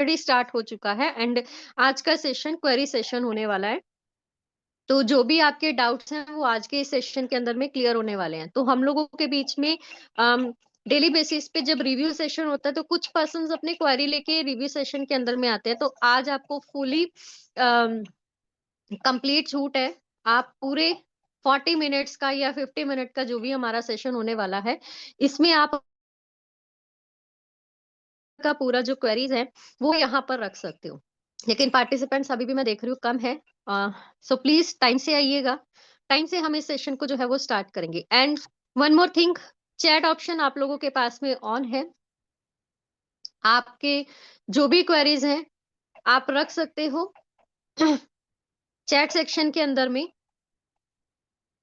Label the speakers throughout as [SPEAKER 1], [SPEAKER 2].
[SPEAKER 1] Already start हो चुका है एंड आज का सेशन क्वेरी सेशन होने वाला है। तो जो भी आपके डाउट्स हैं वो आज के इस सेशन के अंदर में क्लियर होने वाले हैं। तो हम लोगों के बीच में डेली बेसिस पे जब रिव्यू सेशन होता है तो कुछ पर्संस अपने क्वेरी लेके रिव्यू सेशन के अंदर में आते हैं। तो आज आपको फुली कंप्लीट छूट है। आप पूरे 40 मिनट्स का या 50 मिनट का जो भी हमारा सेशन होने वाला है, इसमें आप का पूरा जो क्वेरीज है वो यहाँ पर रख सकते हो। लेकिन पार्टिसिपेंट्स अभी भी मैं देख रही हूँ कम है, सो प्लीज टाइम से आइएगा। टाइम से हम इस सेशन को जो है वो स्टार्ट करेंगे। And one more thing, chat option आप लोगों के पास में ऑन है। आपके जो भी क्वेरीज हैं आप रख सकते हो चैट सेक्शन के अंदर में,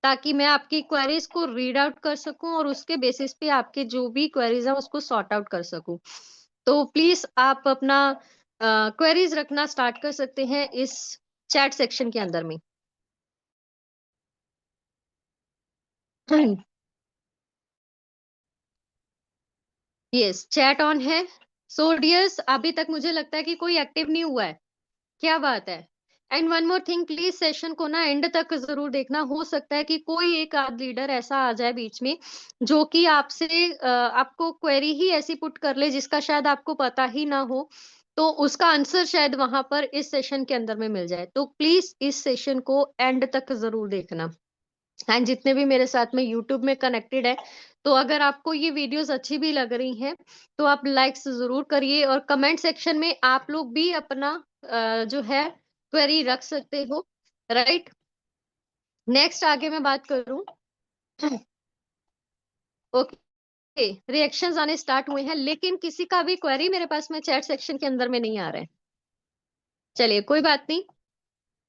[SPEAKER 1] ताकि मैं आपकी क्वेरीज को रीड आउट कर सकूं और उसके बेसिस पे आपके जो भी क्वेरीज हैं उसको सॉर्ट आउट कर सकूं। तो प्लीज आप अपना क्वेरीज रखना स्टार्ट कर सकते हैं इस चैट सेक्शन के अंदर में। यस, चैट ऑन है। सो डियर्स, अभी तक मुझे लगता है कि कोई एक्टिव नहीं हुआ है। क्या बात है। And one more thing, please session को ना एंड तक जरूर देखना। हो सकता है कि कोई एक आध लीडर ऐसा आ जाए बीच में जो कि आपसे आपको क्वेरी ही ऐसी पुट कर ले जिसका शायद आपको पता ही ना हो, तो उसका आंसर शायद वहां पर इस सेशन के अंदर में मिल जाए। तो प्लीज इस सेशन को एंड तक जरूर देखना। एंड जितने भी मेरे साथ में यूट्यूब में कनेक्टेड है, तो अगर आपको ये वीडियोस अच्छी भी लग रही हैं तो आप लाइक्स जरूर करिए और कमेंट सेक्शन में आप लोग भी अपना जो है क्वेरी रख सकते हो। राइट, नेक्स्ट आगे मैं बात करूं। ओके, रिएक्शंस आने स्टार्ट हुए हैं लेकिन किसी का भी क्वेरी मेरे पास में चैट सेक्शन के अंदर में नहीं आ रहा है। चलिए कोई बात नहीं,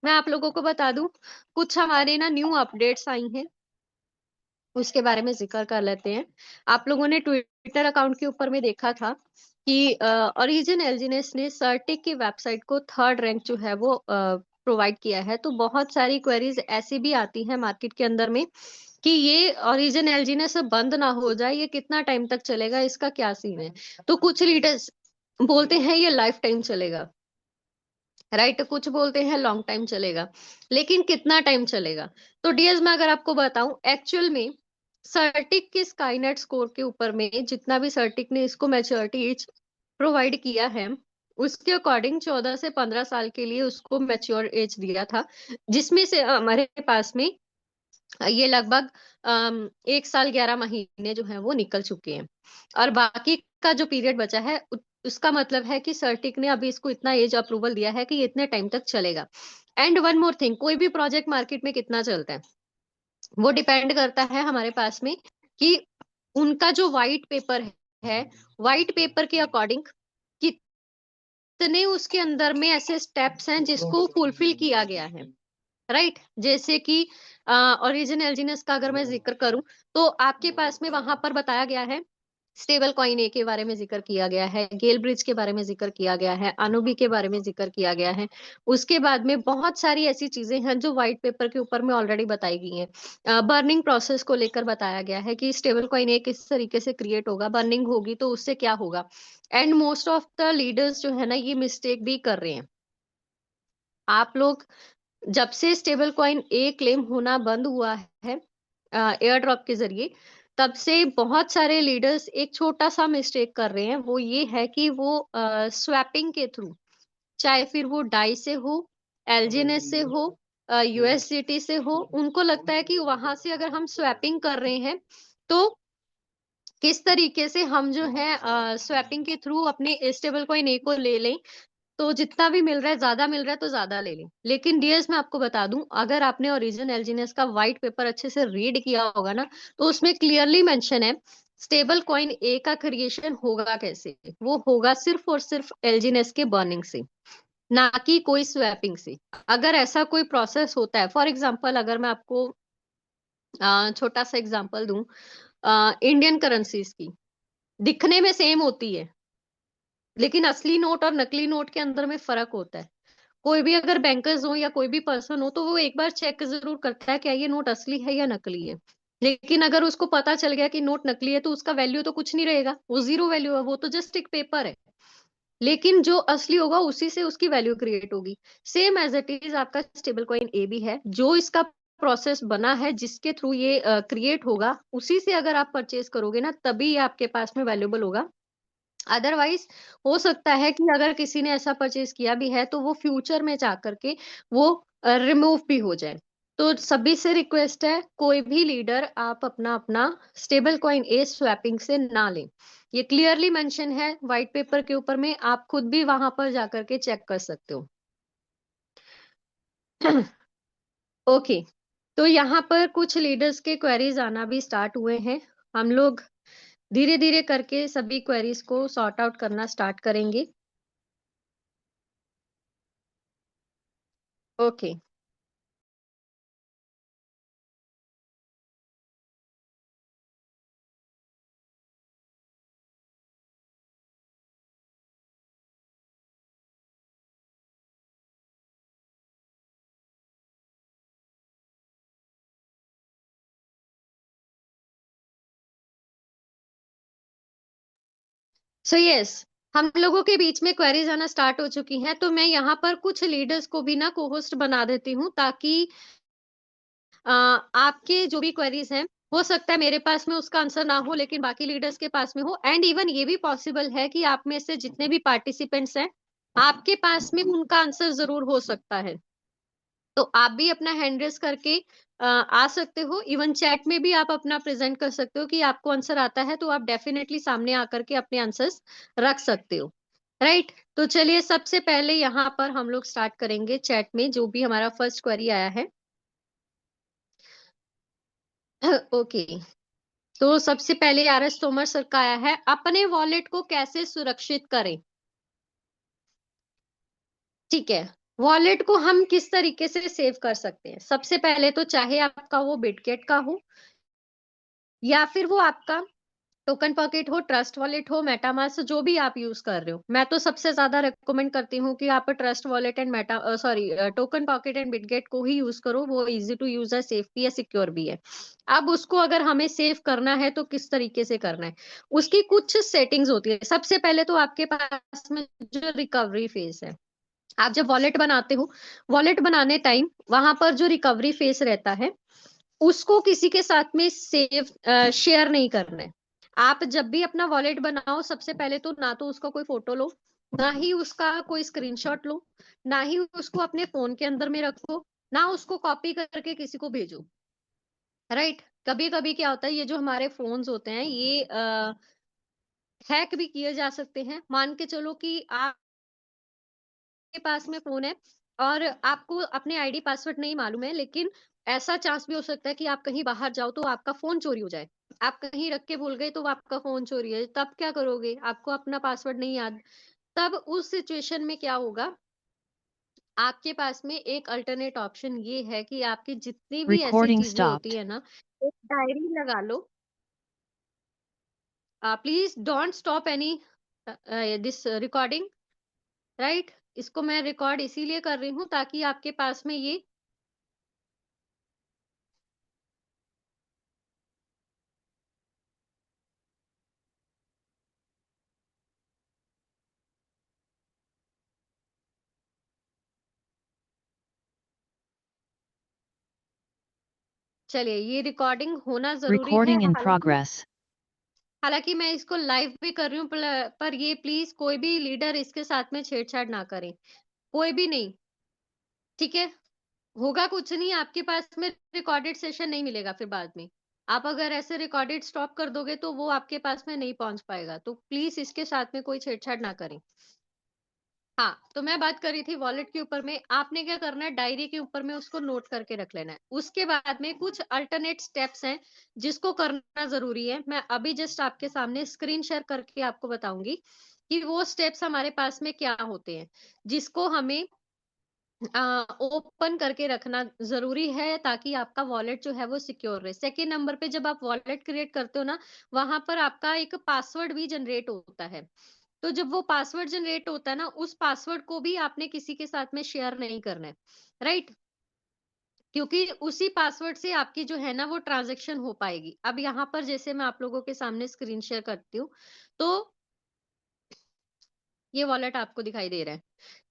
[SPEAKER 1] मैं आप लोगों को बता दूं, कुछ हमारे ना न्यू अपडेट्स आई हैं, उसके बारे में जिक्र कर लेते हैं। आप लोगों ने ट्विटर अकाउंट के ऊपर में देखा था कि ओरिजिन एलजीनेस ने सर्टिक की वेबसाइट को थर्ड रैंक जो है वो प्रोवाइड किया है। तो बहुत सारी क्वेरीज ऐसी भी आती हैं मार्केट के अंदर में कि ये ओरिजिन एलजीनेस बंद ना हो जाए, ये कितना टाइम तक चलेगा, इसका क्या सीन है। तो कुछ लीडर्स बोलते हैं ये लाइफ टाइम चलेगा, राइट, कुछ बोलते हैं लॉन्ग टाइम चलेगा, लेकिन कितना टाइम चलेगा। तो डियर्स, मैं अगर आपको बताऊं, एक्चुअल में सर्टिक के स्काईनेट स्कोर के ऊपर में जितना भी सर्टिक ने इसको मैच्योरिटी एज प्रोवाइड किया है, उसके अकॉर्डिंग 14 से 15 साल के लिए उसको मैच्योर एज दिया था, जिसमें से हमारे पास में ये लगभग 1 साल 11 महीने जो है वो निकल चुके हैं। और बाकी का जो पीरियड बचा है उसका मतलब है कि सर्टिक ने अभी इसको इतना एज अप्रूवल दिया है कि ये इतने टाइम तक चलेगा। एंड वन मोर थिंग, कोई भी प्रोजेक्ट मार्केट में कितना चलता है वो डिपेंड करता है हमारे पास में कि उनका जो व्हाइट पेपर है, व्हाइट पेपर के अकॉर्डिंग कितने उसके अंदर में ऐसे स्टेप्स हैं जिसको फुलफिल किया गया है। राइट, जैसे कि ओरिजिन एलजीनेस का अगर मैं जिक्र करूं तो आपके पास में वहां पर बताया गया है, स्टेबल कॉइन ए के बारे में जिक्र किया गया है, गेल ब्रिज के बारे में जिक्र किया गया है, अनुबी के बारे में जिक्र किया गया है। उसके बाद में बहुत सारी ऐसी चीजें हैं जो व्हाइट पेपर के ऊपर में ऑलरेडी बताई गई हैं। बर्निंग प्रोसेस को लेकर बताया गया है कि स्टेबल कॉइन ए किस तरीके से क्रिएट होगा, बर्निंग होगी तो उससे क्या होगा। And most of the leaders जो है ना ये मिस्टेक भी कर रहे हैं। आप लोग जब से स्टेबल कॉइन ए क्लेम होना बंद हुआ है एयर ड्रॉप के जरिए, तब से बहुत सारे लीडर्स एक छोटा सा मिस्टेक कर रहे हैं। वो ये है कि वो स्वैपिंग के थ्रू, चाहे फिर वो डाई से हो, एलजीएनएस से हो, यूएसडीटी से हो, उनको लगता है कि वहां से अगर हम स्वैपिंग कर रहे हैं तो किस तरीके से हम जो है स्वैपिंग के थ्रू अपने स्टेबल कॉइन ए को ले लें, तो जितना भी मिल रहा है, ज्यादा मिल रहा है तो ज्यादा ले लें। लेकिन डियर्स, मैं आपको बता दूं, अगर आपने ओरिजिन एलजीनेस का व्हाइट पेपर अच्छे से रीड किया होगा ना, तो उसमें क्लियरली मेंशन है स्टेबल कॉइन ए का क्रिएशन होगा कैसे। वो होगा सिर्फ और सिर्फ एलजीनेस के बर्निंग से, ना कि कोई स्वैपिंग से। अगर ऐसा कोई प्रोसेस होता है, फॉर एग्जाम्पल अगर मैं आपको छोटा सा एग्जाम्पल दूं, इंडियन करेंसीज की दिखने में सेम होती है, लेकिन असली नोट और नकली नोट के अंदर में फर्क होता है। कोई भी अगर बैंकर्स हो या कोई भी पर्सन हो तो वो एक बार चेक जरूर करता है क्या ये नोट असली है या नकली है। लेकिन अगर उसको पता चल गया कि नोट नकली है तो उसका वैल्यू तो कुछ नहीं रहेगा, वो जीरो वैल्यू है, वो तो जस्ट एक पेपर है। लेकिन जो असली होगा उसी से उसकी वैल्यू क्रिएट होगी। सेम एज इट इज आपका स्टेबल कॉइन ए भी है, जो इसका प्रोसेस बना है जिसके थ्रू ये क्रिएट होगा, उसी से अगर आप परचेज करोगे ना तभी ये आपके पास में वैल्यूबल होगा। अदरवाइज हो सकता है कि अगर किसी ने ऐसा परचेज किया भी है तो वो फ्यूचर में जा करके वो रिमूव भी हो जाए। तो सभी से रिक्वेस्ट है, कोई भी लीडर आप अपना अपना स्टेबल कॉइन ए स्वैपिंग से ना लें। ये क्लियरली मेंशन है व्हाइट पेपर के ऊपर में, आप खुद भी वहां पर जाकर के चेक कर सकते हो। ओके, तो यहाँ पर कुछ लीडर्स के क्वेरीज आना भी स्टार्ट हुए हैं। हम लोग धीरे धीरे करके सभी क्वेरीज को सॉर्ट आउट करना स्टार्ट करेंगे। ओके, सो यस, हम लोगों के बीच में क्वेरीज आना स्टार्ट हो चुकी हैं, तो मैं यहाँ पर कुछ लीडर्स को भी ना को होस्ट बना देती हूँ, ताकि आपके जो भी क्वेरीज हैं, हो सकता है मेरे पास में उसका आंसर ना हो लेकिन बाकी लीडर्स के पास में हो। एंड इवन ये भी पॉसिबल है कि आप में से जितने भी पार्टिसिपेंट्स हैं, आपके पास में उनका आंसर जरूर हो सकता है। तो आप भी अपना हैंड रेस करके आ सकते हो। इवन चैट में भी आप अपना प्रेजेंट कर सकते हो कि आपको आंसर आता है, तो आप डेफिनेटली सामने आकर के अपने आंसर्स रख सकते हो। राइट, तो चलिए सबसे पहले यहाँ पर हम लोग स्टार्ट करेंगे चैट में जो भी हमारा फर्स्ट क्वेरी आया है। ओके, तो सबसे पहले आर एस तोमर सर का आया है, अपने वॉलेट को कैसे सुरक्षित करें। ठीक है, वॉलेट को हम किस तरीके से सेव कर सकते हैं। सबसे पहले तो चाहे आपका वो बिटगेट का हो या फिर वो आपका टोकन पॉकेट हो, ट्रस्ट वॉलेट हो, मेटामास्क, जो भी आप यूज कर रहे हो। मैं तो सबसे ज्यादा रेकमेंड करती हूँ कि आप trust wallet and Meta sorry token pocket and Bitget को ही यूज करो। वो इजी टू यूज है, सेफ भी है, सिक्योर भी है। अब उसको अगर हमें सेव करना है तो किस तरीके से करना है, उसकी कुछ सेटिंग्स होती है। सबसे पहले तो आपके पास में जो रिकवरी फेज है, आप जब वॉलेट बनाते हो, वॉलेट बनाने टाइम वहां पर जो रिकवरी फेस रहता है, उसको किसी के साथ में सेव शेयर नहीं करना है। आप जब भी अपना वॉलेट बनाओ, सबसे पहले तो ना तो उसका कोई फोटो लो, ना ही उसका कोई स्क्रीनशॉट लो, ना ही उसको अपने फोन के अंदर में रखो, ना उसको कॉपी करके किसी को भेजो। राइट, कभी कभी क्या होता है, ये जो हमारे फोन्स होते हैं ये हैक भी किए जा सकते हैं। मान के चलो कि के पास में फ़ोन है और आपको अपने आईडी पासवर्ड नहीं मालूम है, लेकिन ऐसा चांस भी हो सकता है कि आप कहीं बाहर जाओ तो आपका फ़ोन चोरी हो जाए। आप कहीं रख के भूल गए तो आपका फ़ोन चोरी है, तब क्या करोगे? आपको अपना पासवर्ड नहीं याद। तब उस सिचुएशन में क्या होगा, आपके पास में एक अल्टरनेट ऑप्शन ये है कि आपकी जितनी भी ऐसी
[SPEAKER 2] Recording
[SPEAKER 1] चीज़ें होती
[SPEAKER 2] stopped.
[SPEAKER 1] है ना, एक डायरी लगा लो। Please don't stop any this recording. Right, इसको मैं रिकॉर्ड इसीलिए कर रही हूँ ताकि आपके पास में ये चलिए, ये रिकॉर्डिंग होना ज़रूरी है।
[SPEAKER 2] Recording in
[SPEAKER 1] हालाँकि
[SPEAKER 2] progress.
[SPEAKER 1] हालाँकि मैं इसको लाइव भी कर रही हूँ, पर ये प्लीज़ कोई भी लीडर इसके साथ में छेड़छाड़ ना करें। कोई भी नहीं, ठीक है? होगा कुछ नहीं, आपके पास में रिकॉर्डेड सेशन नहीं मिलेगा फिर बाद में। आप अगर ऐसे रिकॉर्डेड स्टॉप कर दोगे तो वो आपके पास में नहीं पहुँच पाएगा। तो प्लीज़ इसके साथ में कोई छेड़छाड़ ना करें। हाँ, तो मैं बात कर रही थी वॉलेट के ऊपर में। आपने क्या करना है, डायरी के ऊपर में उसको नोट करके रख लेना है। उसके बाद में कुछ अल्टरनेट स्टेप्स हैं जिसको करना ज़रूरी है। मैं अभी जस्ट आपके सामने स्क्रीन शेयर करके आपको बताऊँगी कि वो स्टेप्स हमारे पास में क्या होते हैं, जिसको हमें ओपन करके रखना ज़रूरी है ताकि आपका वॉलेट जो है वो सिक्योर रहे। सेकंड नंबर पे जब आप वॉलेट क्रिएट करते हो ना, वहाँ पर आपका एक पासवर्ड भी जनरेट होता है। तो जब वो पासवर्ड जनरेट होता है ना, उस पासवर्ड को भी आपने किसी के साथ में शेयर नहीं करना है, राइट? क्योंकि उसी पासवर्ड से आपकी जो है ना वो ट्रांज़ैक्शन हो पाएगी। अब यहाँ पर जैसे मैं आप लोगों के सामने स्क्रीन शेयर करती हूँ, तो ये वॉलेट आपको दिखाई दे रहा है,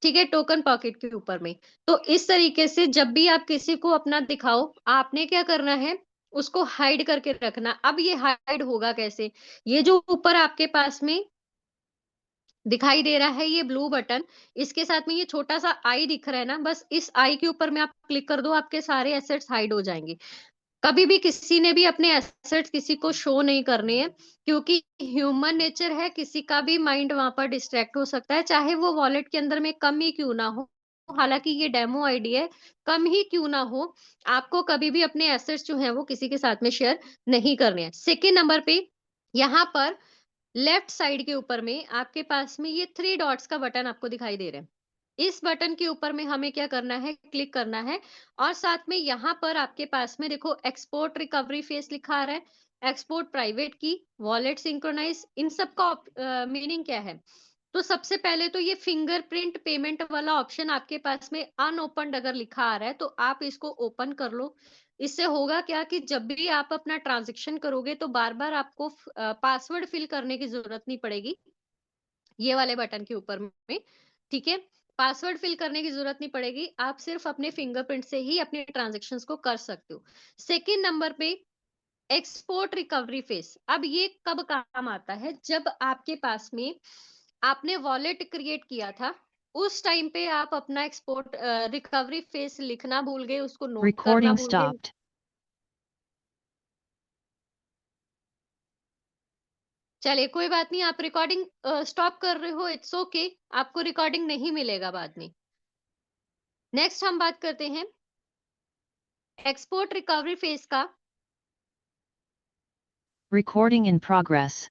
[SPEAKER 1] ठीक है, टोकन पॉकेट के ऊपर में। तो इस तरीके से जब भी आप किसी को अपना दिखाओ, आपने क्या करना है, उसको हाइड करके रखना। अब ये हाइड होगा कैसे? ये जो ऊपर आपके पास में दिखाई दे रहा है ये ब्लू बटन, इसके साथ में ये छोटा-सा आई दिख रहा है ना, बस इस आई के ऊपर में आप क्लिक कर दो, आपके सारे एसेट्स हाइड हो जाएँगे। कभी भी किसी ने भी अपने एसेट्स किसी को शो नहीं करने हैं, क्योंकि ह्यूमन नेचर है, किसी का भी माइंड वहां पर डिस्ट्रैक्ट हो सकता है, चाहे वो वॉलेट के अंदर में कम ही क्यों ना हो। हालांकि ये डेमो आईडी है, कम ही क्यों ना हो, आपको कभी भी अपने एसेट्स जो हैं वो किसी के साथ में शेयर नहीं करने हैं। सेकेंड नंबर पे यहाँ पर लेफ्ट साइड के ऊपर में आपके पास में ये थ्री डॉट्स का बटन आपको दिखाई दे रहे हैं। इस बटन के ऊपर में हमें क्या करना है, क्लिक करना है। और साथ में यहाँ पर आपके पास में देखो एक्सपोर्ट रिकवरी फेस लिखा आ रहा है, एक्सपोर्ट प्राइवेट की, वॉलेट सिंक्रोनाइज, इन सब का मीनिंग क्या है? तो सबसे पहले तो ये फिंगरप्रिंट पेमेंट वाला ऑप्शन आपके पास में अनओपन्ड अगर लिखा आ रहा है, तो आप इसको ओपन कर लो। इससे होगा क्या कि जब भी आप अपना ट्रांजेक्शन करोगे तो बार-बार आपको पासवर्ड फिल करने की ज़रूरत नहीं पड़ेगी, ये वाले बटन के ऊपर में, ठीक है? पासवर्ड फिल करने की ज़रूरत नहीं पड़ेगी, आप सिर्फ़ अपने फिंगरप्रिंट से ही अपने ट्रांज़ैक्शंस को कर सकते हो। सेकंड नंबर पे एक्सपोर्ट रिकवरी फेस, अब ये कब काम आता है? जब आपके पास में आपने वॉलेट क्रिएट किया था, उस टाइम पे आप अपना एक्सपोर्ट रिकवरी फेस लिखना भूल गए, उसको नोट करना
[SPEAKER 2] Recording
[SPEAKER 1] भूल गए।
[SPEAKER 2] stopped.
[SPEAKER 1] चलिए कोई बात नहीं, आप रिकॉर्डिंग स्टॉप कर रहे हो, इट्स ओके, आपको रिकॉर्डिंग नहीं मिलेगा बाद में। नेक्स्ट हम बात करते हैं एक्सपोर्ट रिकवरी फेस का।
[SPEAKER 2] Recording in progress.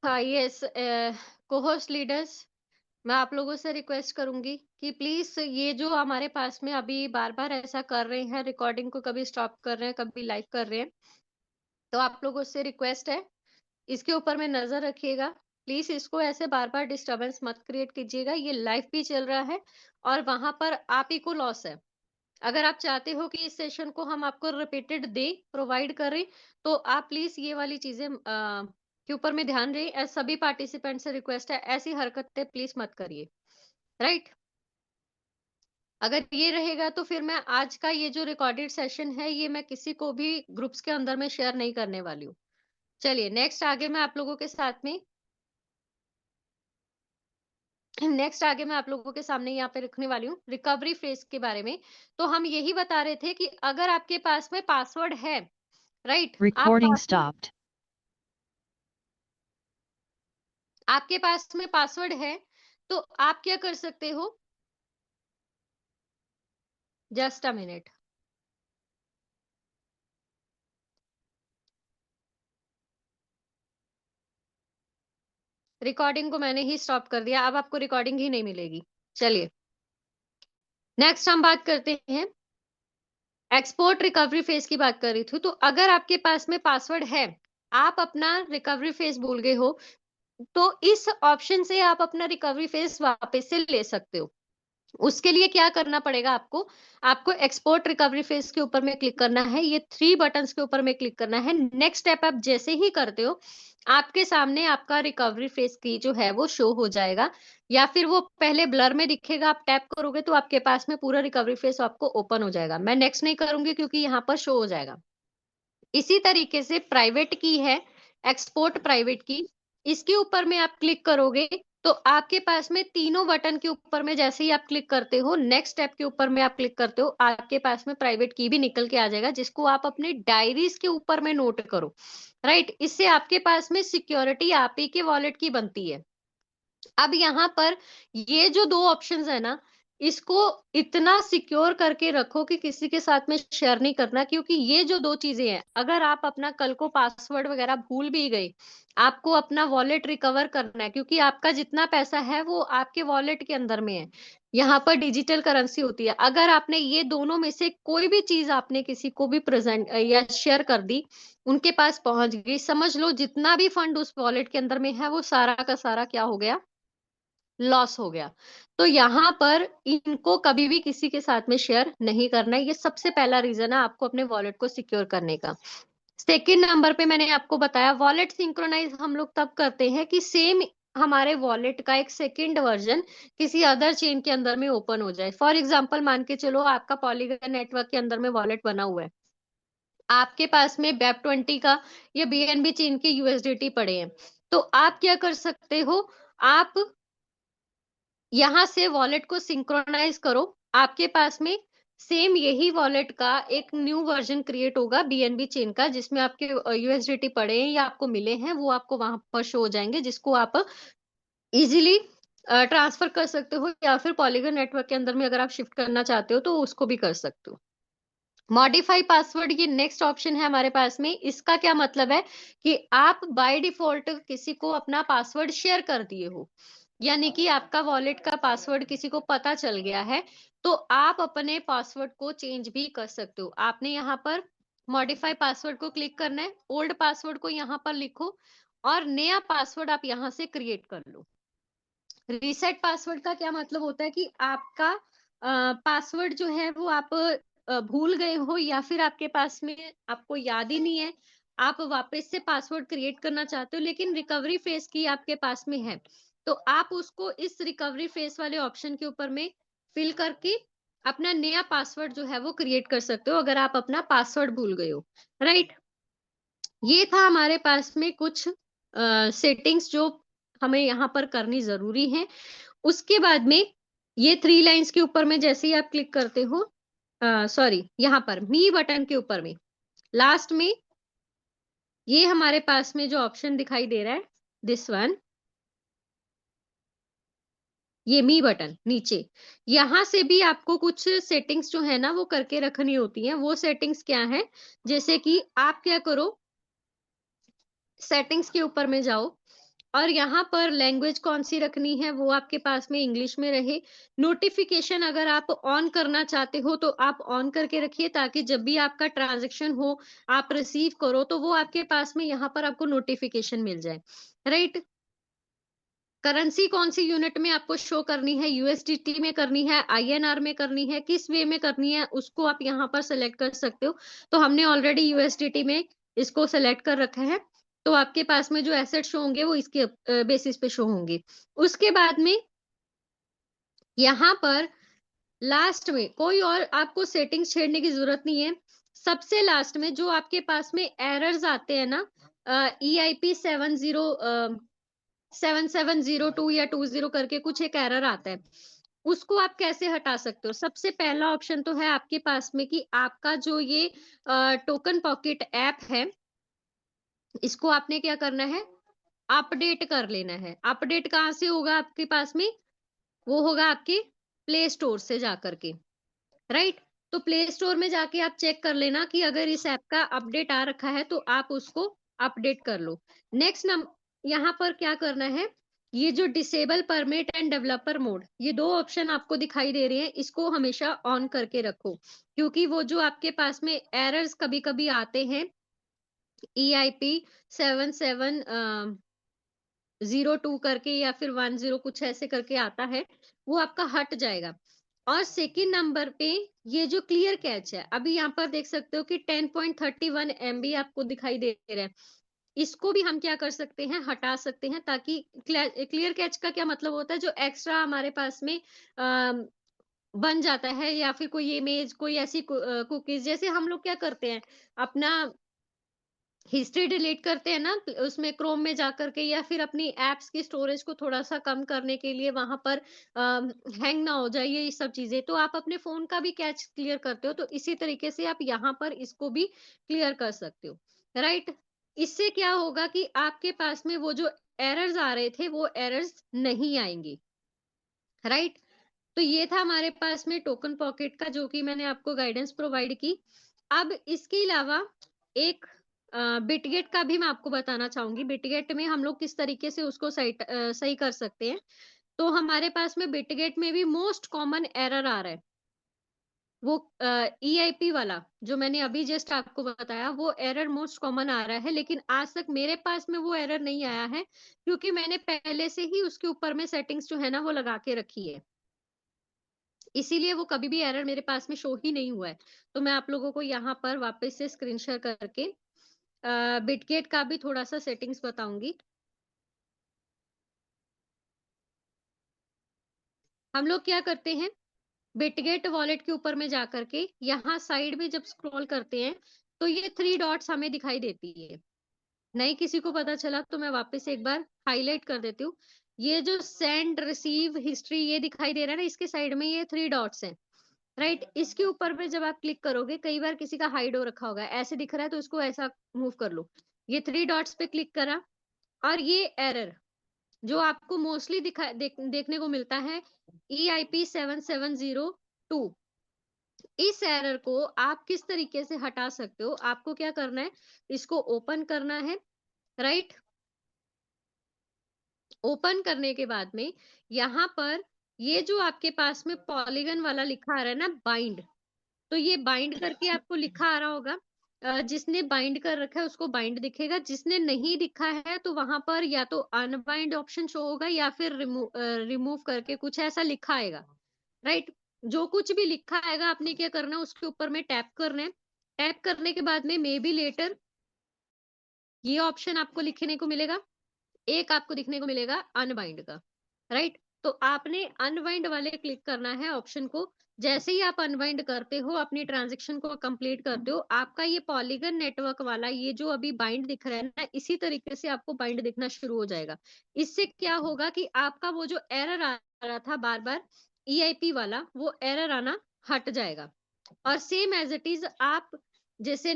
[SPEAKER 1] हाँ, यस, को-होस्ट लीडर्स, मैं आप लोगों से रिक्वेस्ट करूंगी कि प्लीज ये जो हमारे पास में अभी बार-बार ऐसा कर रहे हैं, रिकॉर्डिंग को कभी स्टॉप कर रहे हैं, कभी लाइव कर रहे हैं, तो आप लोगों से रिक्वेस्ट है, इसके ऊपर में नजर रखिएगा। प्लीज इसको ऐसे बार-बार डिस्टरबेंस मत क्रिएट कीजिएगा, ये लाइव भी चल रहा है और वहां पर आप ही को लॉस है। अगर आप चाहते हो कि इस सेशन को हम आपको रिपीटेड दे प्रोवाइड करें, तो आप प्लीज ये वाली चीजें के ऊपर में ध्यान दें। सभी पार्टिसिपेंट से रिक्वेस्ट है, ऐसी हरकतें प्लीज मत करिए, राइट? अगर ये रहेगा तो फिर मैं आज का ये जो रिकॉर्डेड सेशन है, ये मैं किसी को भी ग्रुप्स के अंदर में शेयर नहीं करने वाली हूँ। चलिए नेक्स्ट आगे मैं आप लोगों के साथ में नेक्स्ट आगे मैं आप लोगों के सामने यहाँ पे रखने वाली हूँ रिकवरी फेज के बारे में। तो हम यही बता रहे थे कि अगर आपके पास में पासवर्ड है, राइट, आप
[SPEAKER 2] Recording
[SPEAKER 1] पासवर्ड,
[SPEAKER 2] stopped.
[SPEAKER 1] आपके पास में पासवर्ड है, तो आप क्या कर सकते हो, जस्ट अ मिनट, रिकॉर्डिंग को मैंने ही स्टॉप कर दिया, अब आपको रिकॉर्डिंग ही नहीं मिलेगी। चलिए नेक्स्ट हम बात करते हैं, एक्सपोर्ट रिकवरी फेज की बात कर रही थी। तो अगर आपके पास में पासवर्ड है, आप अपना रिकवरी फेज भूल गए हो, तो इस ऑप्शन से आप अपना रिकवरी फेज वापस से ले सकते हो। उसके लिए क्या करना पड़ेगा आपको, आपको एक्सपोर्ट रिकवरी फेज के ऊपर में क्लिक करना है, ये थ्री बटन्स के ऊपर में क्लिक करना है। नेक्स्ट स्टेप आप जैसे ही करते हो, आपके सामने आपका रिकवरी फेज की जो है वो शो हो जाएगा, या फिर वो पहले ब्लर में दिखेगा, आप टैप करोगे तो आपके पास में पूरा रिकवरी फेज आपको ओपन हो जाएगा। मैं नेक्स्ट नहीं करूंगी क्योंकि यहाँ पर शो हो जाएगा। इसी तरीके से प्राइवेट की है, एक्सपोर्ट प्राइवेट की, इसके ऊपर में आप क्लिक करोगे तो आपके पास में तीनों बटन के ऊपर में जैसे ही आप क्लिक करते हो, नेक्स्ट स्टेप के ऊपर में आप क्लिक करते हो, आपके पास में प्राइवेट की भी निकल के आ जाएगा, जिसको आप अपने डायरीज के ऊपर में नोट करो, राइट? इससे आपके पास में सिक्योरिटी आप ही के वॉलेट की बनती है। अब यहाँ पर ये जो दो ऑप्शंस है ना, इसको इतना सिक्योर करके रखो कि किसी के साथ में शेयर नहीं करना, क्योंकि ये जो दो चीजें हैं, अगर आप अपना कल को पासवर्ड वगैरह भूल भी गए, आपको अपना वॉलेट रिकवर करना है, क्योंकि आपका जितना पैसा है वो आपके वॉलेट के अंदर में है। यहाँ पर डिजिटल करेंसी होती है। अगर आपने ये दोनों में से कोई भी चीज आपने किसी को भी प्रेजेंट या शेयर कर दी, उनके पास पहुंच गई, समझ लो जितना भी फंड उस वॉलेट के अंदर में है वो सारा का सारा क्या हो गया, लॉस हो गया। तो यहाँ पर इनको कभी भी किसी के साथ में शेयर नहीं करना है। ये सबसे पहला रीजन है आपको अपने वॉलेट को सिक्योर करने का। सेकेंड नंबर पे मैंने आपको बताया वॉलेट सिंक्रोनाइज हम लोग तब करते हैं कि सेम हमारे वॉलेट का एक सेकेंड वर्जन किसी अदर चेन के अंदर में ओपन हो जाए। फॉर एग्जांपल मान के चलो आपका पॉलीगन नेटवर्क के अंदर में वॉलेट बना हुआ है, आपके पास में BEP20 का या BNB चेन के यूएसडीटी पड़े हैं, तो आप क्या कर सकते हो, आप यहाँ से वॉलेट को सिंक्रोनाइज करो, आपके पास में सेम यही वॉलेट का एक न्यू वर्जन क्रिएट होगा बीएनबी चेन का, जिसमें आपके यूएसडीटी पड़े हैं या आपको मिले हैं, वो आपको वहां पर शो हो जाएंगे, जिसको आप इजीली ट्रांसफर कर सकते हो, या फिर पॉलीगन नेटवर्क के अंदर में अगर आप शिफ्ट करना चाहते हो तो उसको भी कर सकते हो। मॉडिफाई पासवर्ड ये नेक्स्ट ऑप्शन है हमारे पास में। इसका क्या मतलब है कि आप बाय डिफॉल्ट किसी को अपना पासवर्ड शेयर कर दिए हो, यानी कि आपका वॉलेट का पासवर्ड किसी को पता चल गया है, तो आप अपने पासवर्ड को चेंज भी कर सकते हो। आपने यहाँ पर मॉडिफाई पासवर्ड को क्लिक करना है, ओल्ड पासवर्ड को यहाँ पर लिखो और नया पासवर्ड आप यहाँ से क्रिएट कर लो। रीसेट पासवर्ड का क्या मतलब होता है कि आपका पासवर्ड जो है वो आप भूल गए हो, या फिर आपके पास में आपको याद ही नहीं है, आप वापस से पासवर्ड क्रिएट करना चाहते हो लेकिन रिकवरी फेस की आपके पास में है, तो आप उसको इस रिकवरी फेस वाले ऑप्शन के ऊपर में फिल करके अपना नया पासवर्ड जो है वो क्रिएट कर सकते हो, अगर आप अपना पासवर्ड भूल गए हो। राइट, ये था हमारे पास में कुछ सेटिंग्स जो हमें यहाँ पर करनी जरूरी है। उसके बाद में ये थ्री लाइंस के ऊपर में जैसे ही आप क्लिक करते हो, सॉरी यहाँ पर मी बटन के ऊपर में लास्ट में ये हमारे पास में जो ऑप्शन दिखाई दे रहा है, दिस वन, ये मी बटन नीचे, यहाँ से भी आपको कुछ सेटिंग्स जो है ना वो करके रखनी होती हैं। वो सेटिंग्स क्या है, जैसे कि आप क्या करो, सेटिंग्स के ऊपर में जाओ और यहाँ पर लैंग्वेज कौन सी रखनी है वो आपके पास में इंग्लिश में रहे। नोटिफिकेशन अगर आप ऑन करना चाहते हो तो आप ऑन करके रखिए, ताकि जब भी आपका ट्रांजैक्शन हो आप रिसीव करो तो वो आपके पास में यहाँ पर आपको नोटिफिकेशन मिल जाए। राइट, करेंसी कौन सी यूनिट में आपको शो करनी है, यूएसडीटी में करनी है, आईएनआर में करनी है, किस वे में करनी है, उसको आप यहाँ पर सेलेक्ट कर सकते हो। तो हमने ऑलरेडी यूएसडीटी में इसको सेलेक्ट कर रखा है, तो आपके पास में जो एसेट शो होंगे वो इसके बेसिस पे शो होंगे। उसके बाद में यहाँ पर लास्ट में कोई और आपको सेटिंग्स छेड़ने की जरूरत नहीं है। सबसे लास्ट में जो आपके पास में एरर्स आते हैं ना, EIP 7702 या 20 करके कुछ एक एरर आता है, उसको आप कैसे हटा सकते हो। सबसे पहला ऑप्शन तो है आपके पास में कि आपका जो ये टोकन पॉकेट ऐप है, इसको आपने क्या करना है, अपडेट कर लेना है। अपडेट कहाँ से होगा आपके पास में, वो होगा आपके प्ले स्टोर से जाकर के। राइट, तो प्ले स्टोर में जाके आप चेक कर लेना कि अगर इस ऐप का अपडेट आ रखा है तो आप उसको अपडेट कर लो। नेक्स्ट नम यहाँ पर क्या करना है, ये जो disable permit end developer mode, ये दो ऑप्शन आपको दिखाई दे रहे हैं, इसको हमेशा ऑन करके रखो, क्योंकि वो जो आपके पास में एरर्स कभी कभी आते हैं, EIP 7702 करके या फिर 10 कुछ ऐसे करके आता है, वो आपका हट जाएगा। और सेकेंड नंबर पे ये जो क्लियर कैच है, अभी यहाँ पर देख सकते हो कि 10.31 MB आपको दिखाई दे रहा है, इसको भी हम क्या कर सकते हैं, हटा सकते हैं, ताकि क्लियर कैच का क्या मतलब होता है, जो एक्स्ट्रा हमारे पास में बन जाता है, या फिर कोई इमेज कोई ऐसी कुकीज, जैसे हम लोग क्या करते हैं अपना हिस्ट्री डिलीट करते हैं ना उसमें क्रोम में जाकर के, या फिर अपनी एप्स की स्टोरेज को थोड़ा सा कम करने के लिए वहां पर हैंग ना हो जाए ये सब चीजें, तो आप अपने फोन का भी कैच क्लियर करते हो, तो इसी तरीके से आप यहाँ पर इसको भी क्लियर कर सकते हो। राइट, इससे क्या होगा कि आपके पास में वो जो एरर्स आ रहे थे वो एरर्स नहीं आएंगे। राइट, तो ये था हमारे पास में टोकन पॉकेट का, जो कि मैंने आपको गाइडेंस प्रोवाइड की। अब इसके अलावा एक बिटगेट का भी मैं आपको बताना चाहूंगी। बिटगेट में हम लोग किस तरीके से उसको सही कर सकते हैं। तो हमारे पास में बिटगेट में भी मोस्ट कॉमन एरर आ रहा है, वो ईआईपी वाला जो मैंने अभी जस्ट आपको बताया, वो एरर मोस्ट कॉमन आ रहा है, लेकिन आज तक मेरे पास में वो एरर नहीं आया है, क्योंकि मैंने पहले से ही उसके ऊपर में सेटिंग्स जो है ना वो लगा के रखी है। इसीलिए वो कभी भी एरर मेरे पास में शो ही नहीं हुआ है। तो मैं आप लोगों को यहाँ पर वापस से स्क्रीन शेयर करके बिटगेट का भी थोड़ा सा सेटिंग्स बताऊंगी। हम लोग क्या करते हैं, बिटगेट वॉलेट के ऊपर में जा करके यहाँ साइड में जब स्क्रॉल करते हैं, तो ये 3 डॉट्स हमें दिखाई देती है। नहीं किसी को पता चला तो मैं वापस एक बार हाईलाइट कर देती हूँ। ये जो सेंड रिसीव हिस्ट्री ये दिखाई दे रहा है ना, इसके साइड में ये 3 डॉट्स हैं, राइट। इसके ऊपर पे जब आप क्लिक करोगे, कई बार किसी का हाइड हो रखा होगा, ऐसे दिख रहा है तो इसको ऐसा मूव कर लो। ये 3 डॉट्स पे क्लिक करा, और ये एरर जो आपको मोस्टली देखने को मिलता है, EIP 7702, इस एरर को आप किस तरीके से हटा सकते हो? आपको क्या करना है, इसको ओपन करना है, राइट। ओपन करने के बाद में यहाँ पर ये जो आपके पास में पॉलीगन वाला लिखा आ रहा है ना, बाइंड, तो ये बाइंड करके आपको लिखा आ रहा होगा। जिसने बाइंड कर रखा है उसको बाइंड दिखेगा, जिसने नहीं दिखा है तो वहां पर या तो अनबाइंड ऑप्शन शो होगा या फिर रिमूव करके कुछ ऐसा लिखा आएगा, राइट। जो कुछ भी लिखा आएगा आपने क्या करना है, उसके ऊपर में टैप करना है। टैप करने के बाद में मे बी लेटर, ये ऑप्शन आपको लिखने को मिलेगा। एक आपको दिखने को मिलेगा अनबाइंड का, राइट। तो आपने अनबाइंड वाले क्लिक करना है ऑप्शन को। जैसे ही आप अनबाइंड करते हो, अपनी ट्रांजेक्शन को कंप्लीट करते हो, आपका ये पॉलीगन नेटवर्क वाला ये जो अभी बाइंड दिख रहा है ना, इसी तरीके से आपको बाइंड दिखना शुरू हो जाएगा। इससे क्या होगा कि आपका वो जो एरर आ रहा था बार बार EIP वाला, वो एरर आना हट जाएगा। और सेम एज इट इज आप जैसे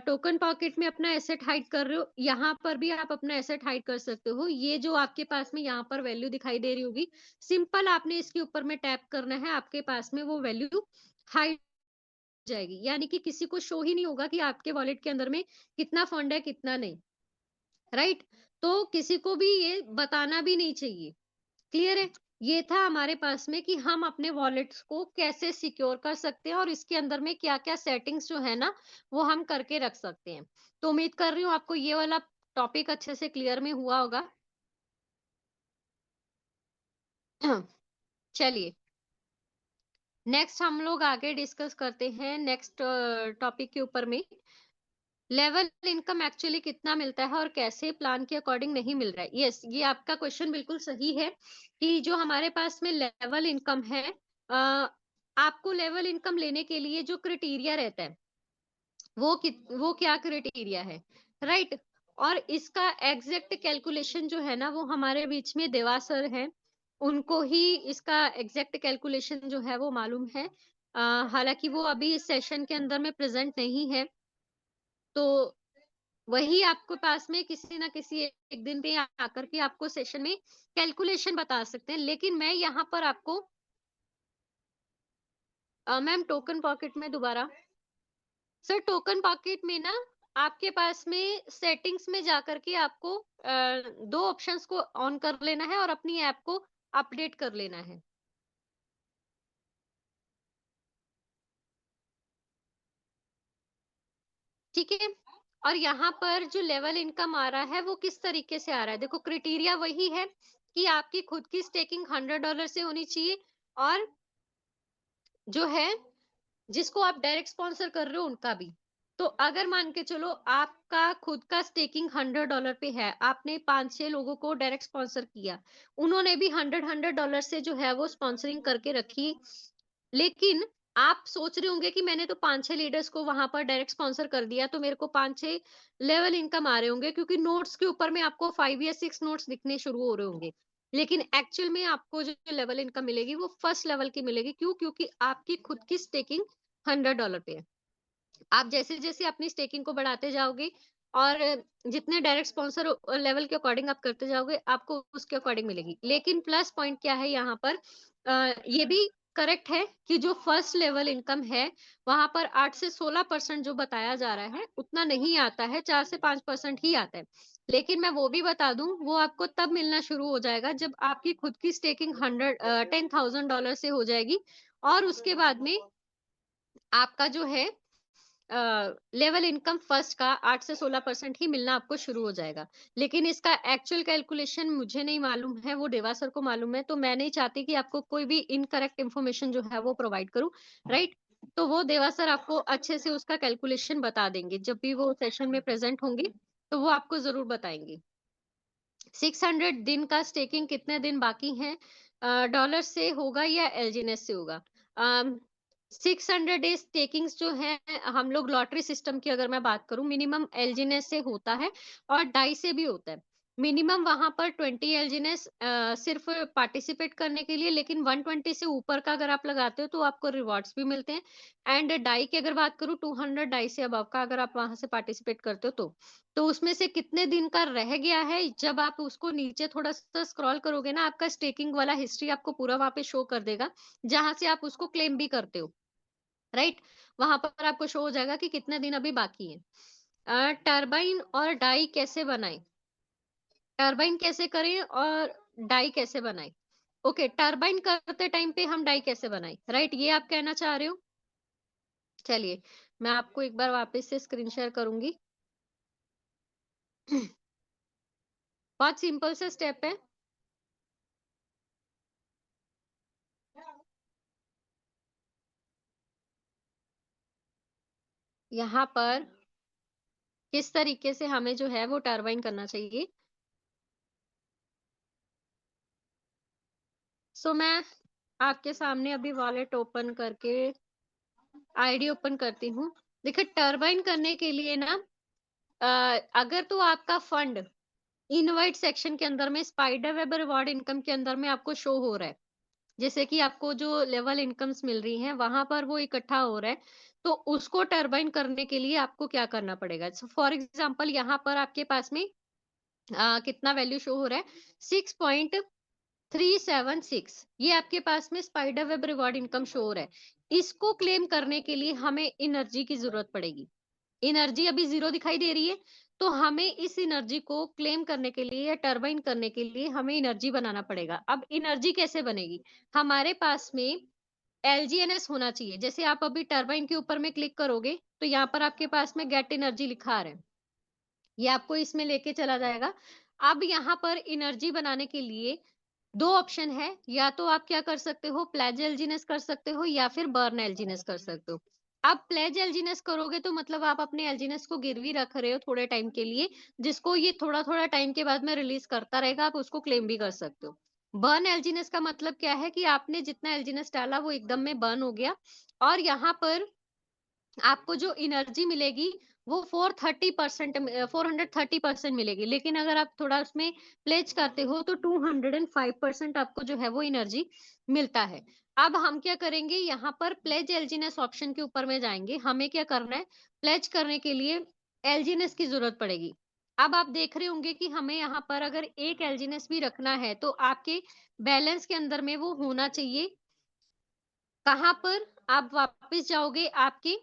[SPEAKER 1] टोकन पॉकेट में अपना एसेट हाइड कर रहे हो, यहाँ पर भी आप अपना एसेट हाइड कर सकते हो। ये जो आपके पास में यहाँ पर वैल्यू दिखाई दे रही होगी, सिंपल आपने इसके ऊपर में टैप करना है, आपके पास में वो वैल्यू हाइड जाएगी, यानी कि किसी को शो ही नहीं होगा कि आपके वॉलेट के अंदर में कितना फंड है कितना नहीं, राइट। तो किसी को भी ये बताना भी नहीं चाहिए। क्लियर है? ये था हमारे पास में कि हम अपने वॉलेट्स को कैसे सिक्योर कर सकते हैं और इसके अंदर में क्या-क्या सेटिंग्स जो है ना, वो हम करके रख सकते हैं। तो उम्मीद कर रही हूँ आपको ये वाला टॉपिक अच्छे से क्लियर में हुआ होगा। चलिए, नेक्स्ट हम लोग आगे डिस्कस करते हैं नेक्स्ट टॉपिक के ऊपर में। लेवल इनकम एक्चुअली कितना मिलता है और कैसे प्लान के अकॉर्डिंग नहीं मिल रहा है। यस, ये आपका क्वेश्चन बिल्कुल सही है कि जो हमारे पास में लेवल इनकम है, आपको लेवल इनकम लेने के लिए जो क्राइटेरिया रहता है, वो क्या क्राइटेरिया है, राइट। और इसका एग्जैक्ट कैलकुलेशन जो है ना, वो हमारे बीच में देवा सर है, उनको ही इसका एग्जैक्ट कैलकुलेशन जो है वो मालूम है। हालांकि वो अभी इस सेशन के अंदर में प्रेजेंट नहीं है, तो वही आपके पास में किसी ना किसी एक दिन पे आकर के आपको सेशन में कैलकुलेशन बता सकते हैं। लेकिन मैं यहाँ पर आपको मैम टोकन पॉकेट में दोबारा, सर टोकन पॉकेट में ना आपके पास में सेटिंग्स में जाकर के आपको दो ऑप्शंस को ऑन कर लेना है और अपनी ऐप को अपडेट कर लेना है। ठीक है। और यहाँ पर जो लेवल इनकम आ रहा है वो किस तरीके से आ रहा है, देखो क्राइटेरिया वही है कि आपकी खुद की स्टेकिंग $100 से होनी चाहिए, और जो है जिसको आप डायरेक्ट स्पॉन्सर कर रहे हो उनका भी। तो अगर मान के चलो आपका खुद का स्टेकिंग $100 पे है, आपने 5-6 लोगों को डायरेक्ट स्पॉन्सर किया, उन्होंने भी 100 से जो है वो स्पॉन्सरिंग करके रखी, लेकिन आप सोच रहे होंगे कि मैंने तो 5-6 लीडर्स को वहां पर डायरेक्ट स्पॉन्सर कर दिया, तो मेरे को 5-6 लेवल इनकम आ रहे होंगे, क्योंकि नोट्स के ऊपर में आपको 5 या 6 नोट्स दिखने शुरू हो रहे होंगे। लेकिन एक्चुअल में आपको जो लेवल इनकम मिलेगी वो फर्स्ट लेवल की मिलेगी। क्यों? क्योंकि आपकी खुद की स्टेकिंग $100 पे है। आप जैसे जैसे अपनी स्टेकिंग को बढ़ाते जाओगे और जितने डायरेक्ट स्पॉन्सर लेवल के अकॉर्डिंग आप करते जाओगे, आपको उसके अकॉर्डिंग मिलेगी। लेकिन प्लस पॉइंट क्या है यहाँ पर, ये भी करेक्ट है कि जो फर्स्ट लेवल इनकम है, वहाँ पर 8 से 16% जो बताया जा रहा है, उतना नहीं आता है, 4 से 5% ही आता है। लेकिन मैं वो भी बता दूँ, वो आपको तब मिलना शुरू हो जाएगा जब आपकी खुद की स्टेकिंग $10,000 से हो जाएगी और उसके बाद में आपका जो है लेवल इनकम फर्स्ट का 8 से 16% ही मिलना आपको शुरू हो जाएगा। लेकिन इसका एक्चुअल कैलकुलेशन मुझे नहीं मालूम है, वो देवा सर को मालूम है, तो मैं नहीं चाहती कि आपको कोई भी इनकरेक्ट इन्फॉर्मेशन जो है वो प्रोवाइड करूँ, राइट? तो वो देवा सर आपको अच्छे से उसका कैलकुलेशन बता देंगे। जब भी वो सेशन में प्रेज़ेंट होंगे, तो वो आपको ज़रूर बताएँगे। 600 दिन का स्टेकिंग कितने दिन बाकी हैं? डॉलर से होगा या एलजीएनएस से होगा? अम, 600 डेज स्टेकिंग्स जो है, हम लोग लॉटरी सिस्टम की अगर मैं बात करूं, मिनिमम एलजीएनएस से होता है और डाई से भी होता है। मिनिमम वहां पर 20 एलजीएनएस सिर्फ पार्टिसिपेट करने के लिए, लेकिन 120 से ऊपर का अगर आप लगाते हो तो आपको रिवॉर्ड्स भी मिलते हैं। एंड डाई की अगर बात करूं, 200 डाई से अबव का अगर आप वहां से पार्टिसिपेट करते हो तो उसमें से कितने दिन का रह गया है, जब आप उसको नीचे थोड़ा-सा स्क्रॉल करोगे ना, आपका स्टेकिंग वाला हिस्ट्री आपको पूरा वहाँ पे शो कर देगा, जहाँ से आप उसको क्लेम भी करते हो, राइट? वहाँ पर आपको शो हो जाएगा कि कितने दिन अभी बाकी हैं। टरबाइन और डाई कैसे बनाएँ? टरबाइन कैसे करें और डाई कैसे बनाएँ? ओके, टरबाइन करते टाइम पे हम डाई कैसे बनाएँ, राइट? ये आप कहना चाह रहे हो? चलिए, मैं आपको एक बार वापस से स्क्रीन शेयर करूँगी। बहुत सिंपल सा स्टेप है। यहाँ पर किस तरीके से हमें जो है वो टरबाइन करना चाहिए। सो मैं आपके सामने अभी वॉलेट ओपन करके आईडी ओपन करती हूँ। देखिए, टरबाइन करने के लिए ना अगर तो आपका फंड इनवाइट सेक्शन के अंदर में स्पाइडर वेब रिवॉर्ड इनकम के अंदर में आपको शो हो रहा है, जैसे कि आपको जो लेवल इनकम्स मिल रही हैं वहां पर वो इकट्ठा हो रहा है, तो उसको टरबाइन करने के लिए आपको क्या करना पड़ेगा। फॉर एग्जाम्पल यहाँ पर आपके पास में कितना वैल्यू शो हो रहा है, 6.376, ये आपके पास में spider web reward income show हो रहा है। इसको क्लेम करने के लिए हमें एनर्जी की जरूरत पड़ेगी। एनर्जी अभी 0 दिखाई दे रही है, तो हमें इस एनर्जी को क्लेम करने के लिए या टरबाइन करने के लिए हमें एनर्जी बनाना पड़ेगा। अब एनर्जी कैसे बनेगी? हमारे पास में एलजीएनएस होना चाहिए। जैसे आप अभी टरबाइन के ऊपर में क्लिक करोगे, तो यहाँ पर आपके पास में गेट एनर्जी लिखा आ रहा है। ये आपको इसमें लेके चला जाएगा। अब यहाँ पर एनर्जी बनाने के लिए 2 ऑप्शन है, या तो आप क्या कर सकते हो, प्लेज एल्जीनेस कर सकते हो या फिर बर्न एल्जीनेस कर सकते हो। आप प्लेज एल्जीनेस करोगे तो मतलब आप अपने एल्जीनेस को गिरवी रख रहे हो थोड़े टाइम के लिए, जिसको ये थोड़ा-थोड़ा टाइम के बाद में रिलीज करता रहेगा, आप उसको क्लेम भी कर सकते हो। बर्न एल्जीनेस का मतलब क्या है कि आपने जितना एल्जीनेस डाला वो एकदम में बर्न हो गया और यहाँ पर आपको जो एनर्जी मिलेगी वो 430% मिलेगी। लेकिन अगर आप थोड़ा उसमें प्लेज करते हो तो 205% आपको जो है वो एनर्जी मिलता है। अब हम क्या करेंगे, यहाँ पर प्लेज एलजीनेस ऑप्शन के ऊपर में जाएंगे। हमें क्या करना है, प्लेज करने के लिए एलजीनेस की जरूरत पड़ेगी। अब आप देख रहे होंगे कि हमें यहाँ पर अगर एक एलजीनेस भी रखना है तो आपके बैलेंस के अंदर में वो होना चाहिए। कहाँ पर आप वापस जाओगे, आपके